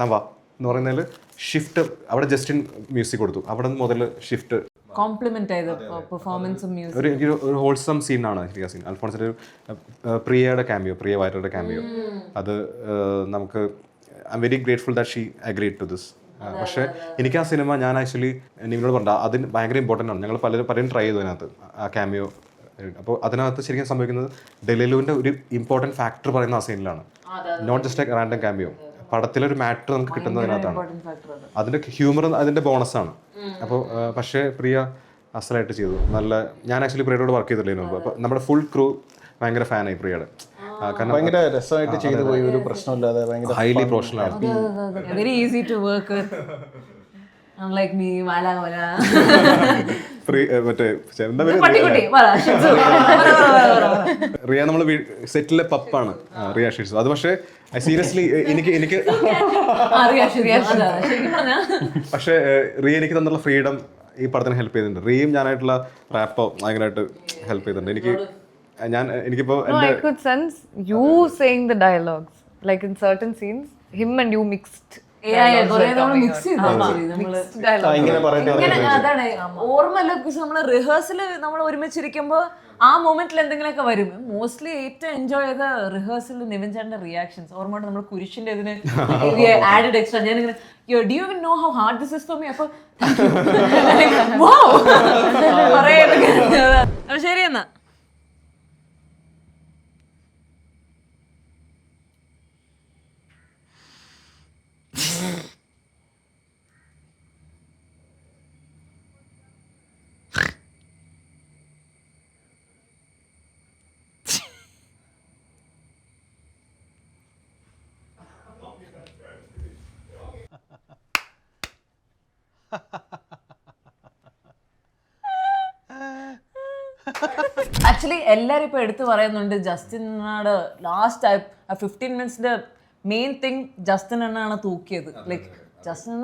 തവാ എന്ന് പറയുന്നതിൽ ഷിഫ്റ്റ്. അവിടെ ജസ്റ്റിൻ മ്യൂസിക് കൊടുത്തു, അവിടെ നിന്ന് മുതൽ ഷിഫ്റ്റ് കോംപ്ലിമെന്റ് ചെയ്ത പെർഫോമൻസും മ്യൂസിക്. ഒരു ഹോൾസം സീനാണ് ശരിക്കും ആ സീൻ. അൽഫോൺസിന്റെ ഒരു പ്രിയയുടെ ക്യാമിയോ, പ്രിയ വയറുടെ ക്യാമിയോ, അത് നമുക്ക് I'm very grateful that she agreed to this. പക്ഷേ എനിക്ക് ആ സിനിമ ഞാൻ ആക്ച്വലി നിങ്ങളോട് പറഞ്ഞു അതിന് ഭയങ്കര ഇമ്പോർട്ടൻ്റ് ആണ്. ഞങ്ങൾ പലരും ട്രൈ ചെയ്തു അതിനകത്ത് ആ ക്യാമിയോ. അപ്പോൾ അതിനകത്ത് ശരിക്കും സംഭവിക്കുന്നത് ഡെലിലുവിൻ്റെ ഒരു ഇമ്പോർട്ടൻറ്റ് ഫാക്ടർ പറയുന്ന ആ സീനിലാണ്, not just a random cameo. പടത്തിലൊരു മാറ്റർ നമുക്ക് കിട്ടുന്നതിനകത്താണ്. അതിൻ്റെ ഹ്യൂമർ അതിൻ്റെ ബോണസാണ്. അപ്പോൾ പക്ഷേ പ്രിയ അസലായിട്ട് ചെയ്തു. നല്ല, ഞാൻ ആക്ച്വലി പ്രിയയോട് വർക്ക് ചെയ്തിട്ടില്ല മുമ്പ്. അപ്പോൾ നമ്മുടെ ഫുൾ ക്രൂ ഭയങ്കര ഫാനായി പ്രിയയുടെ. കാരണം ഭയങ്കര രസമായിട്ട് ചെയ്തു പോയി, ഒരു പ്രശ്നമില്ലാതെ ഭയങ്കര ഹൈലി പ്രൊഫഷണൽ ആണ്. Very easy to work with. Unlike me, wala. മറ്റേ റിയ നമ്മൾ സെറ്റിലെ പപ്പാണ് റിയ ഷിറ്റ്സ്. അത് പക്ഷേ സീരിയസ്ലി എനിക്ക് പക്ഷേ റിയ എനിക്ക് തന്നുള്ള ഫ്രീഡം ഈ പടത്തിന് ഹെൽപ്പ് ചെയ്തിട്ടുണ്ട്. റിയയും ഞാനായിട്ടുള്ള റാപ്പോ ഭയങ്കരമായിട്ട് ഹെൽപ്പ് ചെയ്തിട്ടുണ്ട്. എനിക്കിപ്പോ I could sense you saying the dialogues. Like in certain scenes, him and you mixed. അതാണ് ഓർമ്മല്ല. നമ്മള് റിഹേഴ്സല് നമ്മൾ ഒരുമിച്ചിരിക്കുമ്പോ ആ മൊമെന്റിൽ എന്തെങ്കിലുമൊക്കെ വരും. മോസ്റ്റ്ലി ഏറ്റവും എൻജോയ് ചെയ്ത റിഹേഴ്സൽ നിവിൻ ചേട്ടന്റെ റിയാക്ഷൻസ്. ഓർമ്മയുണ്ട് നമ്മൾ കുരിശിന്റെ ഇതിന് ആഡഡ് എക്സ്ട്രാ. ഞാനിങ്ങനെ do you know how hard this is for me. അപ്പൊ ശരി എന്നാ. ആക്ച്വലി എല്ലാരും ഇപ്പൊ എടുത്തു പറയുന്നുണ്ട് ജസ്റ്റിനോട് ലാസ്റ്റ് 15 മിനിറ്റ്സിന്റെ മെയിൻ തിങ് ജസ്റ്റിൻ എന്നാണ് തൂക്കിയത്. ലൈക്ക് ജസ്റ്റിൻ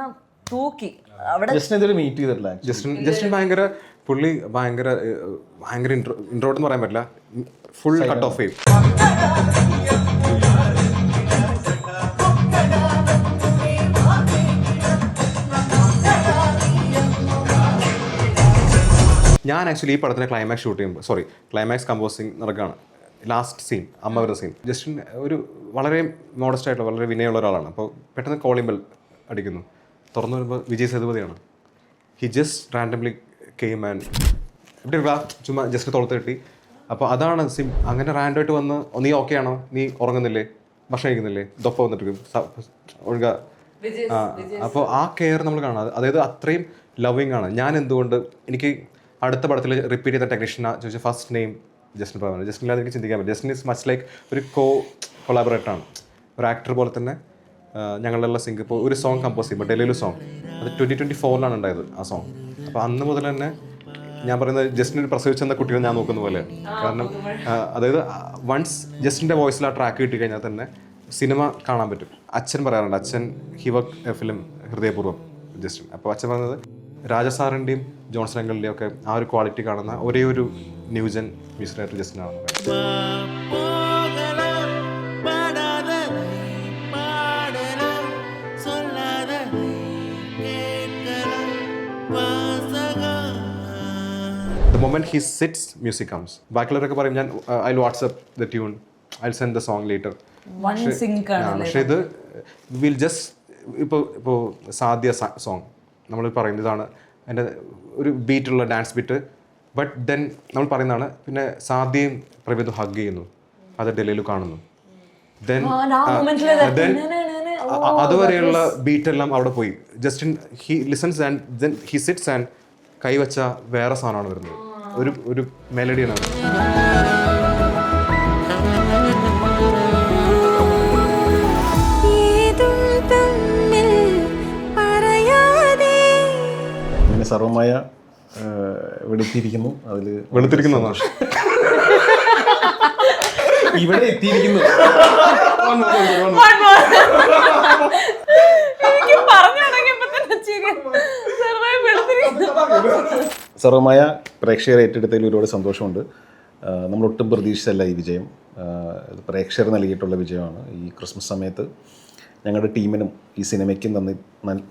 തൂക്കി അവിടെ. മീറ്റ് ചെയ്തിട്ടില്ല ജസ്റ്റിൻ ഭയങ്കര പുള്ളി ഭയങ്കര ഇൻട്രോട്ട് എന്ന് പറയാൻ പറ്റില്ല, ഫുൾ കട്ട് ഓഫ് ചെയ്യും. ഞാൻ ആക്ച്വലി ഈ പടത്തിന് ക്ലൈമാക്സ് ഷൂട്ട് ചെയ്യുമ്പോൾ ക്ലൈമാക്സ് കമ്പോസിങ് നടക്കുകയാണ്. ലാസ്റ്റ് സീൻ, അമ്മ വരുന്ന സീൻ. ജസ്റ്റിൻ ഒരു വളരെ മോഡസ്റ്റ് ആയിട്ടുള്ള വളരെ വിനയമുള്ള ഒരാളാണ്. അപ്പോൾ പെട്ടെന്ന് കോളിംഗ് ബെൽ അടിക്കുന്നു. തുറന്നു വരുമ്പോൾ വിജയ് സേതുപതിയാണ്. He just randomly came and ഇവിടെ ഇരിക്കുക, ചുമ്മാ ജസ്റ്റ് തോളത്ത് കെട്ടി. അപ്പോൾ അതാണ് അങ്ങനെ റാൻഡായിട്ട് വന്ന് നീ ഓക്കെ ആണോ, നീ ഉറങ്ങുന്നില്ലേ, ഭക്ഷണം കഴിക്കുന്നില്ലേ, ദൊപ്പ വന്നിട്ട് ഒഴുക. അപ്പോൾ ആ കെയർ നമ്മൾ കാണാം. അതായത് അത്രയും ലവിങ് ആണ്. ഞാൻ എന്തുകൊണ്ട് എനിക്ക് അടുത്ത പടത്തിൽ റിപ്പീറ്റ് ചെയ്ത ടെക്നീഷ്യനാ ചോദിച്ചാൽ ഫസ്റ്റ് നെയിം ജസ്റ്റിൻ പ്രഭാകരൻ. ജസ്റ്റിനില്ലാതെ എനിക്ക് ചിന്തിക്കാൻ പറ്റും. ജസ്റ്റിൻ ഇസ് മച്ച് ലൈക്ക് ഒരു കൊളാബറേറ്ററാണ്, ഒരു ആക്ടർ പോലെ തന്നെ. ഞങ്ങളുടെയുള്ള സിംഗ് ഇപ്പോൾ ഒരു സോങ് കമ്പോസ് ചെയ്യുമ്പോൾ ഡൽഹിയിലെ സോങ് അത് 2024 ഉണ്ടായത് ആ സോങ്. അപ്പോൾ അന്ന് മുതൽ തന്നെ ഞാൻ പറയുന്നത് ജസ്റ്റിന് പ്രസവിച്ചെന്ന കുട്ടികൾ ഞാൻ നോക്കുന്ന പോലെ. കാരണം അതായത് വൺസ് ജസ്റ്റിൻ്റെ വോയിസിൽ ആ ട്രാക്ക് കിട്ടിക്കഴിഞ്ഞാൽ തന്നെ സിനിമ കാണാൻ പറ്റും. അച്ഛൻ പറയാറുണ്ട്, അച്ഛൻ ഹി വർക്ക് എ ഫിലിം ഹൃദയപൂർവ്വം ജസ്റ്റിൻ. അപ്പോൾ അച്ഛൻ പറഞ്ഞത് രാജസാറിൻ്റെയും ജോൺസൺ അങ്കിളിൻ്റെയും ഒക്കെ ആ ഒരു ക്വാളിറ്റി കാണുന്ന ഒരേ ഒരു ന്യൂജൻ മ്യൂസിക് ഡയറക്ടർ ജസ്റ്റിൻ ആണെന്ന് പറയുന്നത്. The moment he sits, music comes. ബാക്കിയുള്ളവരൊക്കെ പറയും ഞാൻ I WhatsApp the tune, I send the song later. പക്ഷേ ഇത് വിൽ ജസ്റ്റ് ഇപ്പോൾ സാധ്യ സോങ് നമ്മൾ പറയുന്നത് ഇതാണ് എൻ്റെ ഒരു ബീറ്റുള്ള ഡാൻസ് ബീറ്റ്. ബട്ട് ദെൻ നമ്മൾ പറയുന്നതാണ് പിന്നെ സാധ്യയും പ്രവേദും ഹഗ് ചെയ്യുന്നു, അത് ഡൽഹിയിൽ കാണുന്നു. ദെൻ അതുവരെയുള്ള ബീറ്റെല്ലാം അവിടെ പോയി. Just then he listens and then he sits and കൈവച്ച വേറെ സാധനമാണ് വരുന്നത്. ഒരു മെലഡിയാണ്. അങ്ങനെ സർവമായ വെളുത്തിരിക്കുന്നു. അതിൽ വെളുത്തിരിക്കുന്നു ഇവിടെ എത്തിയിരിക്കുന്നു. സർവമായ പ്രേക്ഷകരെ ഏറ്റെടുത്തതിൽ ഒരുപാട് സന്തോഷമുണ്ട്. നമ്മളൊട്ടും പ്രതീക്ഷിച്ചല്ല ഈ വിജയം. പ്രേക്ഷകർ നൽകിയിട്ടുള്ള വിജയമാണ്. ഈ ക്രിസ്മസ് സമയത്ത് ഞങ്ങളുടെ ടീമിനും ഈ സിനിമയ്ക്കും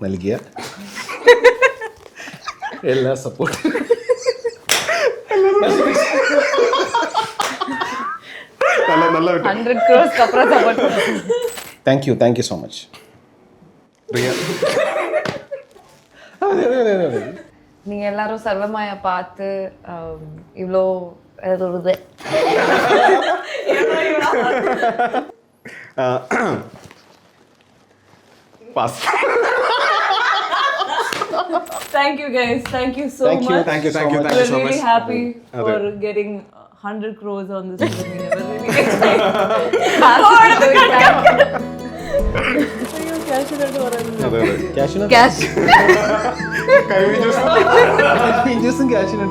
നൽകിയ എല്ലാ സപ്പോർട്ടും താങ്ക് യു സോ മച്ച്. நீங்க எல்லாரும் சர்வமாயா பார்த்து இவ்வளோ இது Thank you guys. Thank you so much. Thank you so We're much. really happy for getting 100 crores on this movie. We never really expected. cash ക്യാഷിനും